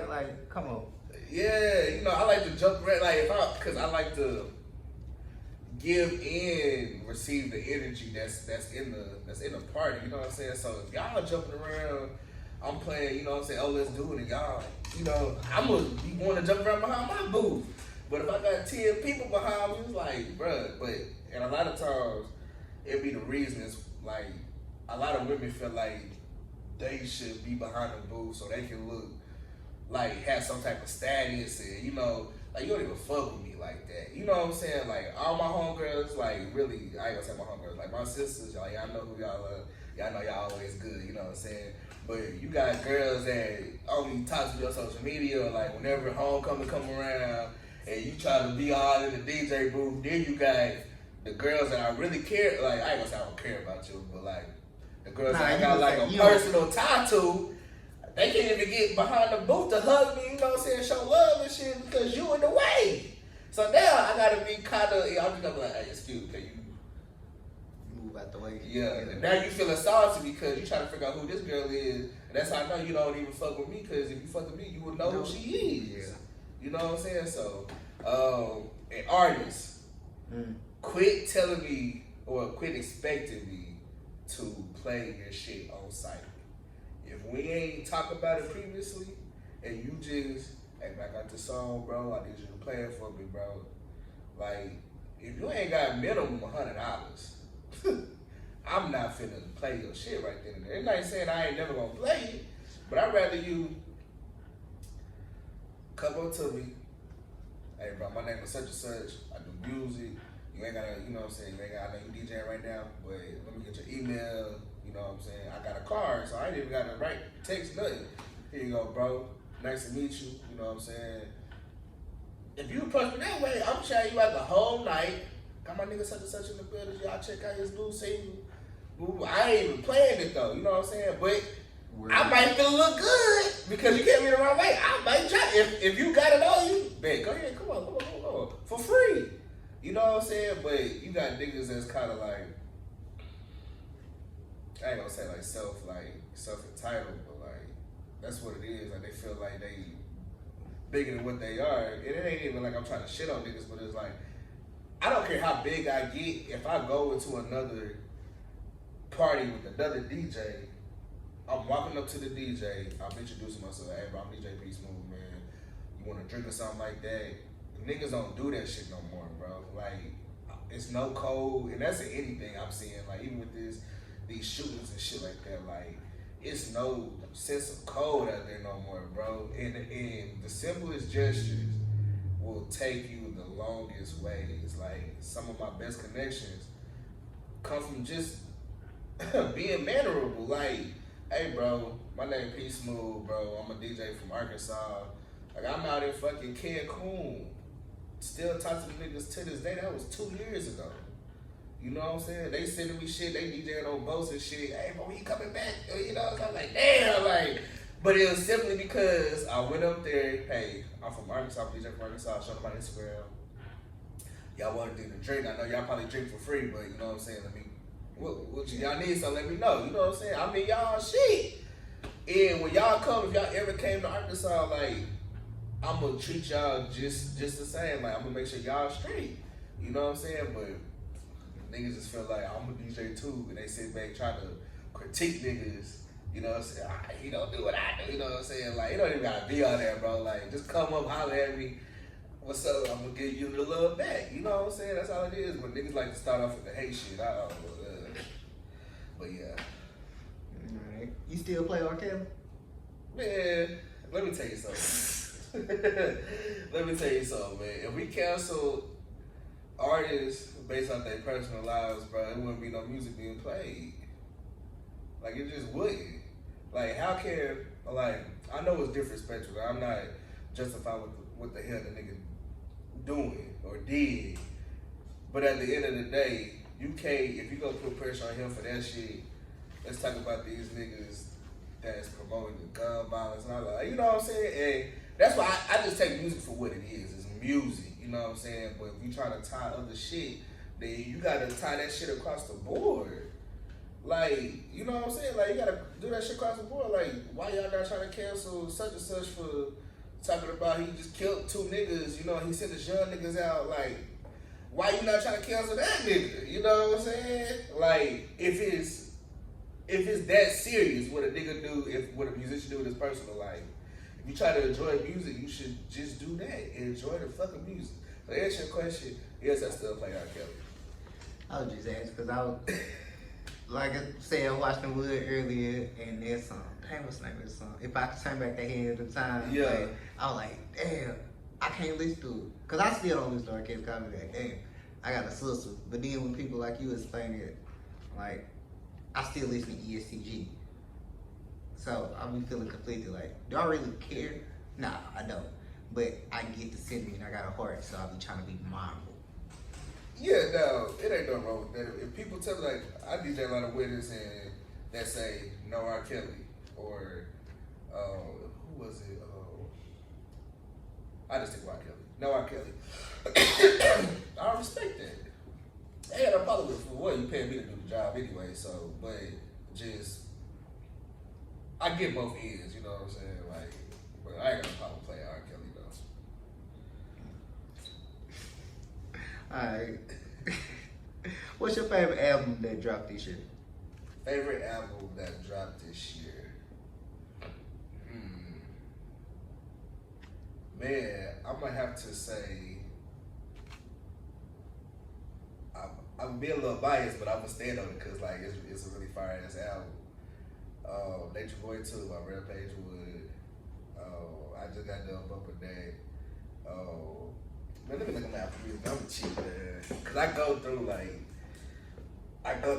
[SPEAKER 2] like, come on.
[SPEAKER 1] Yeah, I like to jump around, like, cause I like to give and receive the energy that's in the party, you know what I'm saying? So if y'all jumping around, I'm playing, you know what I'm saying, oh, let's do it, and y'all, I'm gonna be wanting to jump around behind my booth. But if I got 10 people behind me, it's like, bruh, and a lot of times, it be the reason is, like, a lot of women feel like they should be behind the booth so they can look, like, have some type of status and, like, you don't even fuck with me like that. You know what I'm saying? Like, all my homegirls, like, really, I ain't gonna say my homegirls, like, my sisters, y'all know who y'all are. Y'all know y'all always good, you know what I'm saying? But you got girls that only talk to you on social media, or, like, whenever homecoming come around, and you try to be all in the DJ booth, then you got the girls that I really care, like, I ain't gonna say I don't care about you, but, like, the girls that I got, like, a personal tie to, they can't even get behind the booth to hug me, you know what I'm saying, show love and shit, because you in the way. So now I gotta be kind of, I'm just gonna be like, hey, excuse me, can you
[SPEAKER 2] move out the way?
[SPEAKER 1] Yeah, and now you feeling salty because you trying to figure out who this girl is, and that's how I know you don't even fuck with me, because if you fuck with me, you would know who she is. Yeah. You know what I'm saying? So, an artist, quit telling me or quit expecting me to play your shit on site. If we ain't talked about it previously, and you just, hey, I got this song, bro, I need you to play it for me, bro. Like, if you ain't got minimum $100, I'm not finna play your shit right then and there. It's not saying I ain't never gonna play it, but I'd rather you come up to me, hey bro, my name is such and such. I do music. You ain't gotta, you know what I'm saying? You ain't gotta, I know you DJing right now, but let me get your email. You know what I'm saying? I got a card, so I ain't even gotta write text nothing. Here you go, bro. Nice to meet you. You know what I'm saying? If you approach me that way, I'm shouting you out the whole night. Got my nigga such and such in the building. Y'all check out his new single. I ain't even playing it though. You know what I'm saying? But I might feel a little good because you get me the wrong way. I might try. If you got it on you, man, go ahead. Come on. For free. You know what I'm saying? But you got niggas that's kind of like, I ain't gonna say like self-entitled, but like, that's what it is. Like, they feel like they bigger than what they are. And it ain't even like I'm trying to shit on niggas, but it's like, I don't care how big I get. If I go into another party with another DJ, I'm walking up to the DJ, I'm introducing myself, hey bro, I'm DJ P Smooth, man. You wanna drink or something like that? Niggas don't do that shit no more, bro. Like, it's no code, and that's in anything I'm seeing. Like, even with these shootings and shit like that, like, it's no sense of code out there no more, bro. And the simplest gestures will take you the longest ways. Like, some of my best connections come from just being mannerable. Like, hey bro, my name P Smooth, bro. I'm a DJ from Arkansas. Like, I'm out in fucking Cancun. Still talk to the niggas to this day. That was 2 years ago. You know what I'm saying? They sending me shit. They DJing on boats and shit. Hey, bro, when you coming back? You know, so I'm like, damn, like. But it was simply because I went up there. Hey, I'm from Arkansas. I'm DJ from Arkansas. I showed them my Instagram. Y'all want to do the drink? I know y'all probably drink for free, but you know what I'm saying? Let me. What y'all need? So let me know. You know what I'm saying? I mean, y'all shit. And when y'all come, if y'all ever came to Arkansas, like, I'm gonna treat y'all just the same. Like, I'm gonna make sure y'all straight. You know what I'm saying? But niggas just feel like I'm a DJ too, and they sit back try to critique niggas. You know what I'm saying? He don't do what I do. You know what I'm saying? Like, you don't even gotta be on there, bro. Like, just come up, holler at me. What's up? I'm gonna give you the love back. You know what I'm saying? That's all it is. But niggas like to start off with the hate shit. But yeah.
[SPEAKER 2] Alright. You still play R. Kelly?
[SPEAKER 1] Man, let me tell you something. Let me tell you something, man. If we cancel artists based on their personal lives, bro, it wouldn't be no music being played. Like, it just wouldn't. Like, how can, like, I know it's disrespectful. I'm not justified with what the hell the nigga doing or did. But at the end of the day, you can't, if you gonna put pressure on him for that shit, let's talk about these niggas that's promoting the gun violence and all that. You know what I'm saying? And that's why I just take music for what it is. It's music, you know what I'm saying? But if you try to tie other shit, then you gotta tie that shit across the board. Like, you know what I'm saying? Like, you gotta do that shit across the board. Like, why y'all not trying to cancel such and such for talking about he just killed 2 niggas, you know, he sent his young niggas out? Like, why you not trying to cancel that nigga? You know what I'm saying? Like, if it's that serious, what a nigga do, what a musician do in his personal life, if you try to enjoy music, you should just do that. Enjoy the fucking music. So to answer your question, yes, I still play R. Kelly.
[SPEAKER 2] I was just asking because I was, like I said, watching Wood earlier, and that song, damn, what's the name of the song? If I could turn back the hand of time,
[SPEAKER 1] Yeah.
[SPEAKER 2] like, I was like, damn, I can't listen to it. Because I still don't listen to R. Kelly, because I be like, damn, I got a sister. But then when people like you explain it, like, I still listen to ESTG. So I be feeling completely like, do I really care? Nah, I don't. But I get the sentiment, I got a heart, so I be trying to be mindful.
[SPEAKER 1] Yeah, no, it ain't nothing wrong with that. If people tell me, like, I DJ a lot of weddings and that say no R. Kelly, or who was it? I just think R. Kelly. No R. Kelly. I respect that. I ain't no problem with it. For what, you paying me to do the job anyway, so, but just, I get both ends, you know what I'm saying? Like, but I ain't got no problem playing R. Kelly though.
[SPEAKER 2] Alright. What's your favorite album that dropped this year?
[SPEAKER 1] Favorite album that dropped this year? Man, I'm gonna have to say, I'm being a little biased, but I'm gonna stand on it because like it's a really fire ass album. Nature Boy 2 by Rampage Wood. Oh, I just got done bumping that. Oh, man, let me look at my Apple Music. I'm cheap, man. Cause I go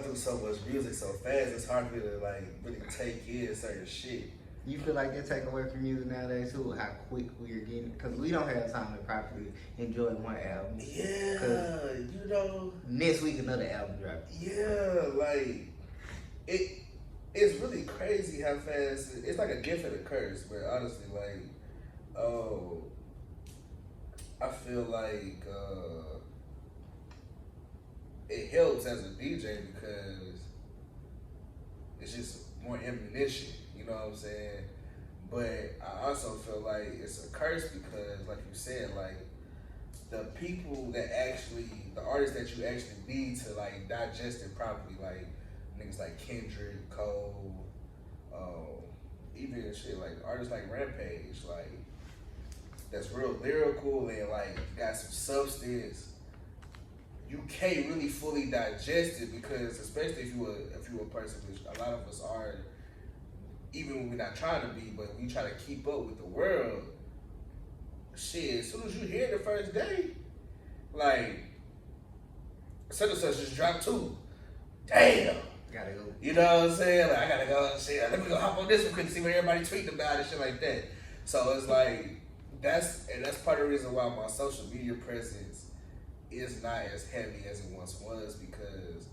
[SPEAKER 1] through so much music so fast. It's hard for me to like really take in certain shit.
[SPEAKER 2] You feel like they're taking away from music nowadays too? How quick we're getting? Because we don't have time to properly enjoy one album.
[SPEAKER 1] Yeah, you know.
[SPEAKER 2] Next week another album drop.
[SPEAKER 1] Yeah, like it. It's really crazy how fast it's like a gift and a curse. But honestly, like, oh, I feel like it helps as a DJ because it's just more ammunition. You know what I'm saying? But I also feel like it's a curse because, like you said, like the people that actually, the artists that you actually need to like digest it properly, like niggas like Kendrick, Cole, even shit like artists like Rampage, like that's real lyrical and like got some substance. You can't really fully digest it because, especially if you a person, which a lot of us are, even when we're not trying to be, but we try to keep up with the world. Shit, as soon as you hear it the first day, like such and such just dropped too. Damn.
[SPEAKER 2] Gotta go.
[SPEAKER 1] You know what I'm saying? Like, I gotta go. Shit, let me go hop on this one quick to see what everybody tweeting about and shit like that. So it's like that's part of the reason why my social media presence is not as heavy as it once was because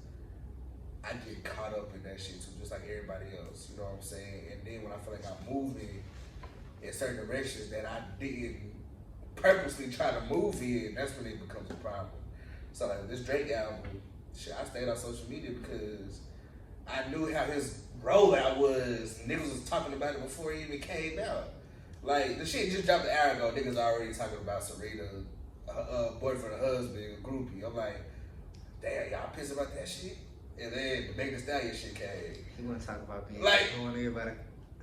[SPEAKER 1] I get caught up in that shit too, just like everybody else. You know what I'm saying? And then when I feel like I'm moving in certain directions that I didn't purposely try to move in, that's when it becomes a problem. So like with this Drake album, shit, I stayed on social media because I knew how his rollout was. Niggas was talking about it before it even came out. Like the shit just dropped an hour ago. Niggas already talking about Serena, boyfriend or husband, groupie. I'm like, damn, y'all pissed about that shit? And then the Megan Thee Stallion shit came.
[SPEAKER 2] He want to talk about being
[SPEAKER 1] like,
[SPEAKER 2] going everybody.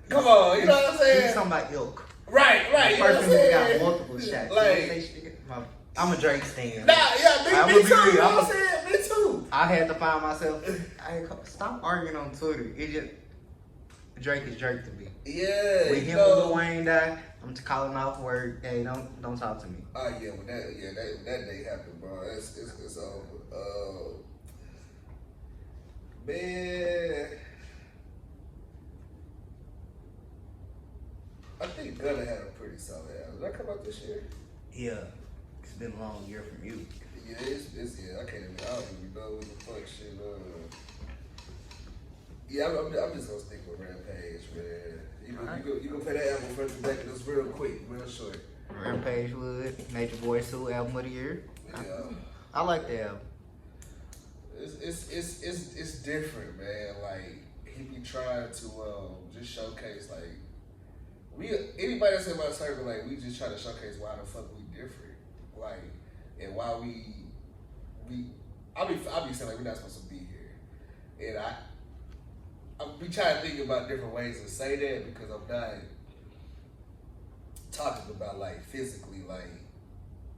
[SPEAKER 1] Come on, you know what I'm saying?
[SPEAKER 2] He's talking about ilk.
[SPEAKER 1] Right.
[SPEAKER 2] The person who got multiple shots.
[SPEAKER 1] Like,
[SPEAKER 2] I'm a Drake stan.
[SPEAKER 1] Nah, yeah, me too. You know what I'm saying? Me too.
[SPEAKER 2] I had to find myself. Stop arguing on Twitter. It just Drake is Drake to me.
[SPEAKER 1] Yeah.
[SPEAKER 2] When him and Lil Wayne died, I'm calling off work. Hey, don't talk to me.
[SPEAKER 1] Oh yeah, when that day happened, bro. It's over. Man, I think Gunna had a pretty solid album. Did that come out this year?
[SPEAKER 2] Yeah, it's been a long year for music.
[SPEAKER 1] Yeah, it's I can't even. I don't even know what the fuck shit. Yeah, I'm just gonna stick with Rampage, man. You can play that album front to back. It's real quick, real short.
[SPEAKER 2] Rampage Wood, Nature Boy 2 album of the year.
[SPEAKER 1] Yeah,
[SPEAKER 2] I like the album.
[SPEAKER 1] It's different, man. Like he be trying to just showcase like anybody that's in my circle, like we just try to showcase why the fuck we different, like and why I'll be saying like we're not supposed to be here, and I be trying to think about different ways to say that because I'm not talking about like physically, like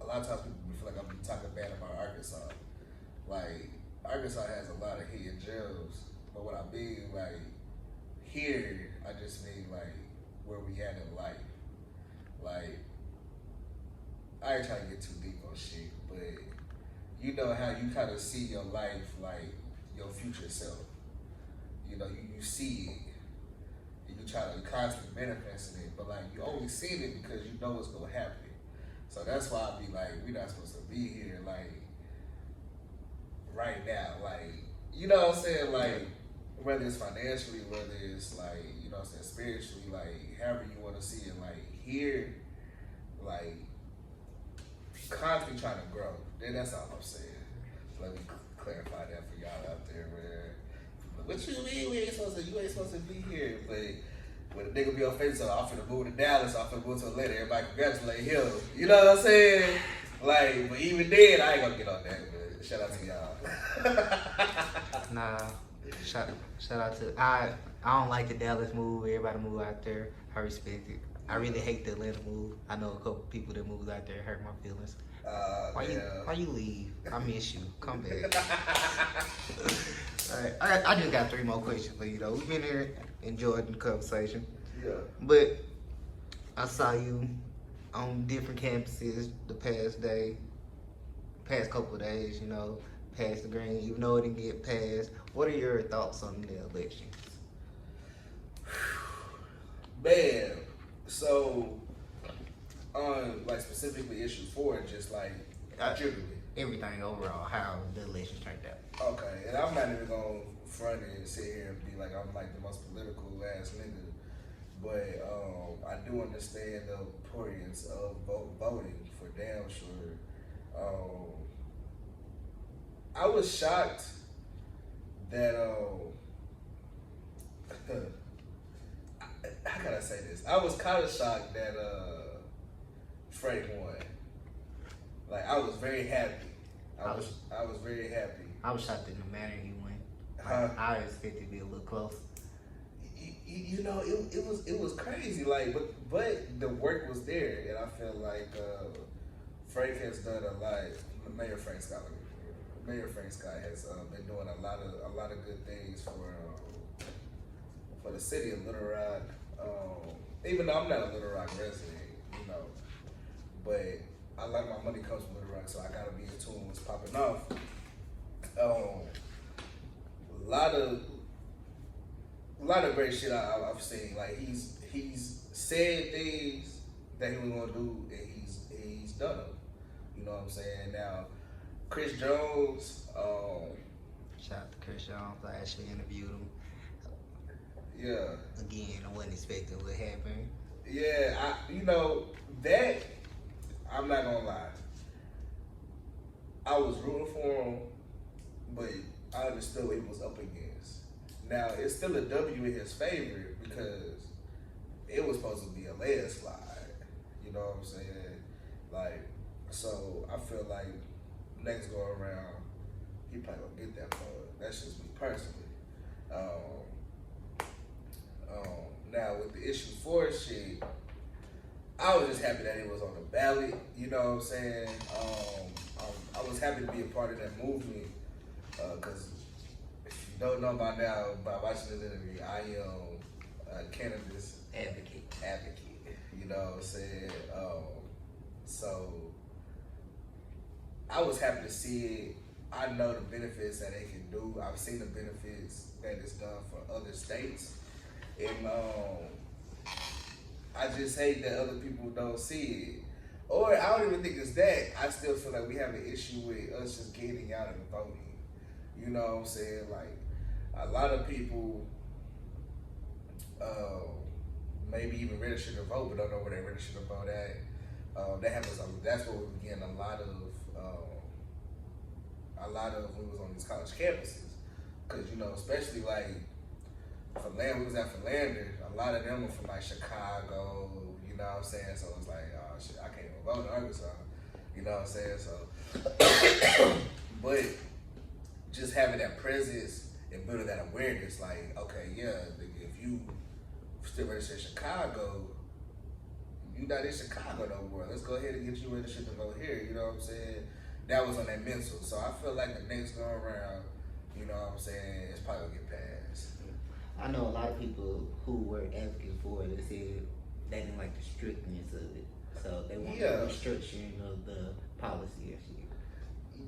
[SPEAKER 1] a lot of times people feel like I'm talking bad about Arkansas, like. Arkansas has a lot of hidden gems, but what I mean, like, here, I just mean, like, where we at in life. Like, I ain't trying to get too deep on shit, but you know how you kind of see your life, like, your future self. You know, you see it, and you try to constantly manifest it, but, like, you only see it because you know what's going to happen. So that's why I be like, we're not supposed to be here, like, right now, like, you know what I'm saying, like, whether it's financially, whether it's like, you know what I'm saying, spiritually, like, however you want to see it, like, here, like, constantly trying to grow. Then that's all I'm saying. So let me clarify that for y'all out there, man. What you mean you ain't supposed to be here? But when a nigga be on Facebook, I'm finna move to Dallas, I'm finna move to Atlanta, everybody congratulate him. You know what I'm saying? Like, but even then, I ain't gonna get on that, but shout out to y'all.
[SPEAKER 2] Nah, shout out to I don't like the Dallas move. Everybody move out there. I respect it. I really hate the Atlanta move. I know a couple people that moved out there. Hurt my feelings. Why you leave? I miss you. Come back. All right, I just got 3 more questions for you though. We've been here enjoying the conversation.
[SPEAKER 1] Yeah.
[SPEAKER 2] But I saw you on different campuses the past couple of days. You know, past the green. Even though it didn't get passed, what are your thoughts on the elections?
[SPEAKER 1] Man, so on like specifically issue four, just like generally.
[SPEAKER 2] Everything overall, how the elections turned out.
[SPEAKER 1] Okay, and I'm not even gonna front and sit here and be like I'm like the most political ass nigga, but I do understand the importance of voting for damn sure. I was shocked that how can I say this? I was kind of shocked that Frank won. Like I was very happy. I was very happy.
[SPEAKER 2] I was shocked in the manner he went. I expected to be a little close.
[SPEAKER 1] You know, it was crazy. Like, but the work was there, and I feel like Frank has done a lot. Mayor Frank Scott has been doing a lot of good things for the city of Little Rock. Even though I'm not a Little Rock resident, you know, but I like my money comes from Little Rock, so I gotta be in tune what's popping off. A lot of great shit I've seen. Like he's said things that he was gonna do, and he's done them. You know what I'm saying? Now, Chris Jones.
[SPEAKER 2] Shout out to Chris Jones. I actually interviewed him.
[SPEAKER 1] Yeah.
[SPEAKER 2] Again, I wasn't expecting what happened.
[SPEAKER 1] Yeah, you know that. I'm not gonna lie. I was rooting for him, but I understood what he was up against. Now it's still a W in his favor because it was supposed to be a landslide. You know what I'm saying? Like, so I feel like next go around, he probably gonna get that mug. That's just me personally. Now with the issue 4 shit, I was just happy that it was on the ballot. You know what I'm saying? I was happy to be a part of that movement because if you don't know by now, by watching this interview, I am a cannabis advocate. You know what I'm saying? So I was happy to see it. I know the benefits that it can do. I've seen the benefits that it's done for other states. And I just hate that other people don't see it. Or I don't even think it's that. I still feel like we have an issue with us just getting out and voting. You know what I'm saying? Like, a lot of people maybe even registered to vote, but don't know where they registered to vote at. That's what we were getting a lot of when we was on these college campuses. Because, you know, especially like, we was at Philander, a lot of them were from like Chicago, you know what I'm saying? So it's like, oh shit, I can't even vote in Arkansas, you know what I'm saying? So, but just having that presence and building that awareness, like, okay, yeah, if you still registered in Chicago, you not in Chicago no more. Let's go ahead and get you registered to vote here, you know what I'm saying? That was on that mental. So I feel like the next go around, you know what I'm saying, it's probably gonna get passed.
[SPEAKER 2] I know a lot of people who were advocates for it. They said they didn't like the strictness of it, so they want the restriction of the policy and shit.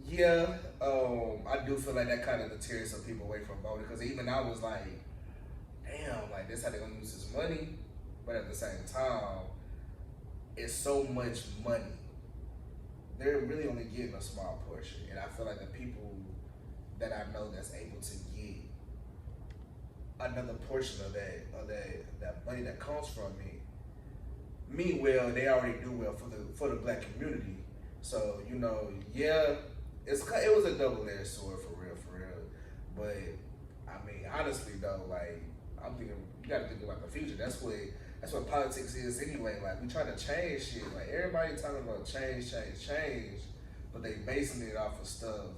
[SPEAKER 1] Yeah, I do feel like that kind of deters some people away from voting because even I was like, damn, like this how they gonna use this money, but at the same time, it's so much money. They're really only getting a small portion, and I feel like the people that I know that's able to get another portion of that money that comes from it, mean well, they already do well for the black community. So, you know, yeah, it was a double-edged sword for real. But I mean, honestly though, like I'm thinking you gotta think about the future. That's what politics is anyway. Like we trying to change shit. Like everybody talking about change, but they basing it off of stuff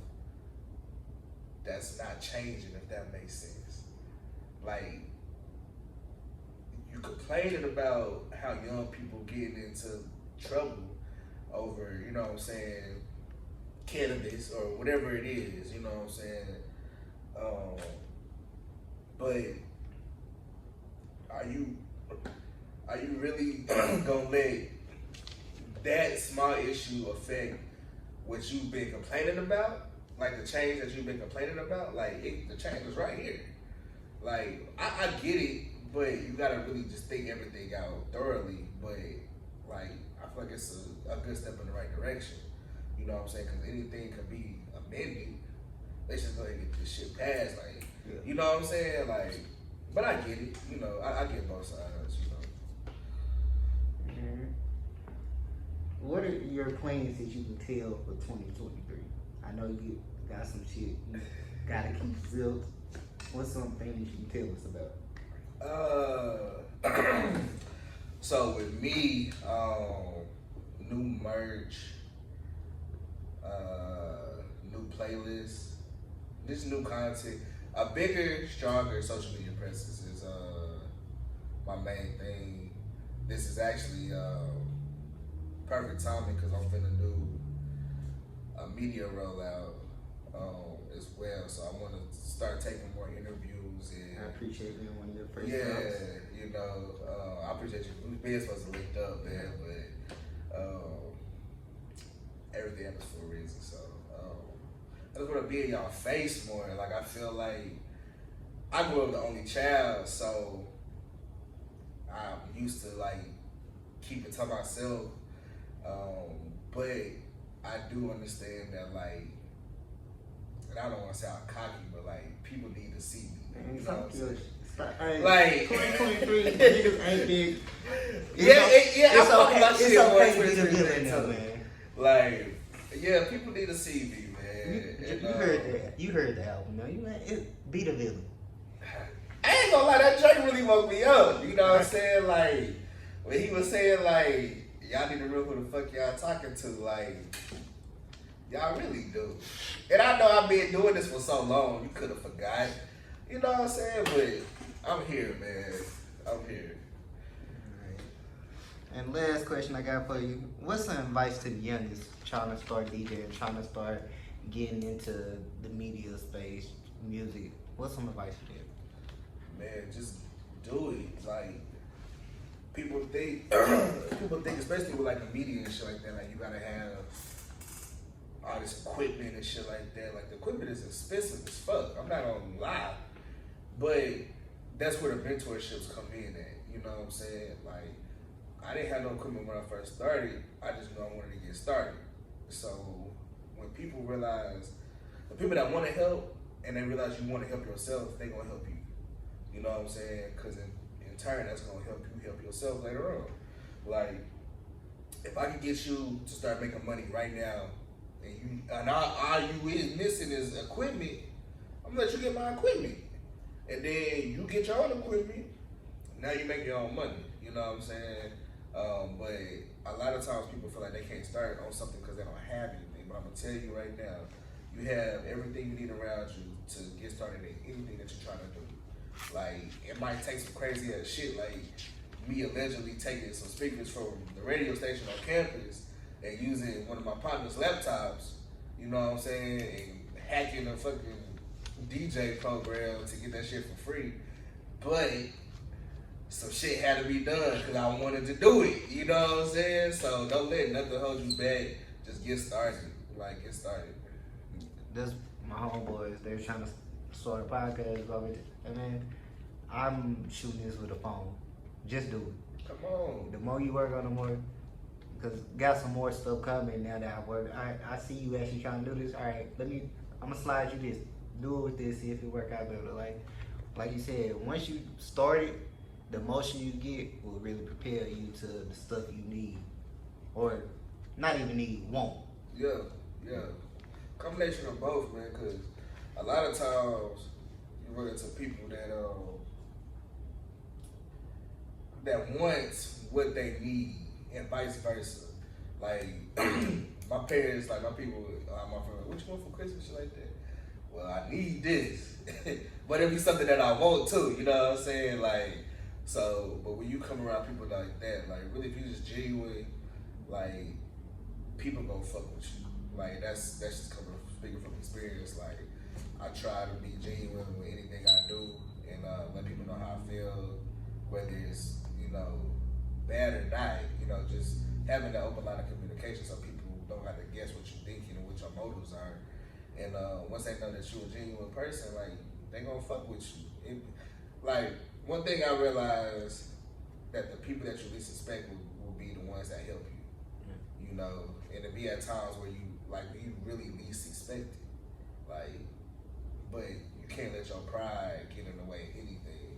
[SPEAKER 1] that's not changing, if that makes sense. Like, you complaining about how young people getting into trouble over, you know what I'm saying, cannabis or whatever it is, you know what I'm saying? But are you really gonna let that small issue affect what you've been complaining about, like the change that you've been complaining about, like the change is right here. Like I get it, but you gotta really just think everything out thoroughly. But like I feel like it's a good step in the right direction. You know what I'm saying? Because anything could be amended. Let's just go ahead and get this shit passed. Like, you know what I'm saying? Like, but I get it. You know, I get both sides. You know.
[SPEAKER 2] Mm-hmm. What are your plans that you can tell for 2023? I know you got some shit you gotta keep zipped. What's some things you can tell us about?
[SPEAKER 1] So with me, new merch, new playlists, this new content, a bigger, stronger social media presence is my main thing. This is actually perfect timing because I'm finna do a media rollout as well. So I want to start taking more interviews. And
[SPEAKER 2] I appreciate being one of your first
[SPEAKER 1] yeah,
[SPEAKER 2] drops.
[SPEAKER 1] you know, I appreciate you. We've been supposed to link up, man, but everything happens for a reason. So I just want to be in y'all face more. Like I feel like I grew up the only child, so I'm used to like keep it to myself. But I do understand that like, and I don't want to sound cocky, but like people need to see me. You know what I'm saying? Like
[SPEAKER 2] 2023, niggas ain't big.
[SPEAKER 1] It's
[SPEAKER 2] okay.
[SPEAKER 1] my
[SPEAKER 2] It's
[SPEAKER 1] shit
[SPEAKER 2] okay
[SPEAKER 1] more
[SPEAKER 2] to be the
[SPEAKER 1] 2023
[SPEAKER 2] villain now,
[SPEAKER 1] too.
[SPEAKER 2] man.
[SPEAKER 1] Like, yeah, people need to see me, man.
[SPEAKER 2] You heard that. You heard the album, no? Be the villain.
[SPEAKER 1] I ain't gonna lie, that Drake really woke me up. You know what I'm saying? Like, when he was saying, like, y'all need to know who the fuck y'all talking to, like, y'all really do. And I know I've been doing this for so long, you could have forgot. You know what I'm saying? But I'm here, man. I'm here.
[SPEAKER 2] And last question I got for you. What's some advice to the youngest trying to start DJing, trying to start getting into the media space, music? What's some advice for them?
[SPEAKER 1] Man, just do it. Like, people think, especially with like the media and shit like that, like you gotta have all this equipment and shit like that. Like the equipment is expensive as fuck. I'm not gonna lie. But that's where the mentorships come in at. You know what I'm saying? Like, I didn't have no equipment when I first started. I just knew I wanted to get started. So when people realize, the people that want to help and they realize you want to help yourself, they gonna help you. You know what I'm saying? Because in turn, that's gonna help you help yourself later on. Like, if I can get you to start making money right now, and all you is missing is equipment, I'm gonna let you get my equipment. And then you get your own equipment, now you make your own money. You know what I'm saying? But a lot of times people feel like they can't start on something because they don't have anything. But I'm gonna tell you right now, you have everything you need around you to get started in anything that you're trying to do. Like, it might take some crazy ass shit, like me allegedly taking some speakers from the radio station on campus and using one of my partner's laptops, you know what I'm saying, and hacking a fucking DJ program to get that shit for free. But some shit had to be done because I wanted to do it, you know what I'm saying? So don't let nothing hold you back. Just get started. Like, get started.
[SPEAKER 2] That's my homeboys. They're trying to start a podcast about it. And man, I'm shooting this with a phone. Just do it.
[SPEAKER 1] Come on.
[SPEAKER 2] The more you work on, the more, because got some more stuff coming now that I work. I see you actually trying to do this. All right, I'm gonna slide you this. Do it with this. See if it work out better. Like you said, once you start it, the motion you get will really prepare you to the stuff you need, or not even need, want.
[SPEAKER 1] Yeah. Combination of both, man. Because a lot of times you run into people that want what they need, and vice versa. Like my parents, like my people, my friends, what you want for Christmas, shit like that? Well, I need this, but it'll be something that I want too. You know what I'm saying? Like, so, but when you come around people like that, like really, if you just genuine, like people gonna fuck with you. Like that's just coming speaking from experience. Like I try to be genuine with anything I do and let people know how I feel, whether it's bad or not, you know, just having that open line of communication so people don't have to guess what you're thinking and what your motives are. And once they know that you're a genuine person, like, they gonna fuck with you. Like, one thing I realized that the people that you least expect will be the ones that help you. You know, and it be at times where you really least expect it. Like, but you can't let your pride get in the way of anything.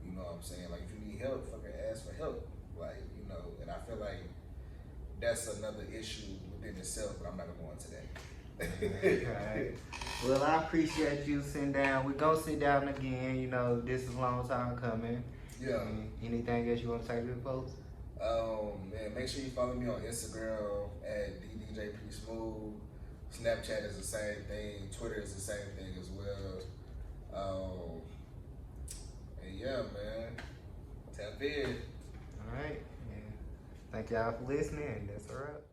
[SPEAKER 1] You know what I'm saying? Like, if you need help, fucking ask for help. Like, you know, and I feel like that's another issue within itself, but I'm not gonna go into that.
[SPEAKER 2] Alright. Well, I appreciate you sitting down. We're gonna sit down again. You know, this is a long time coming.
[SPEAKER 1] Yeah.
[SPEAKER 2] Anything else you want to say to the folks?
[SPEAKER 1] Man, make sure you follow me on Instagram at DDJPSmooth. Snapchat is the same thing. Twitter is the same thing as well. And yeah, man, tap in.
[SPEAKER 2] All right. Yeah. Thank y'all for listening. That's a wrap.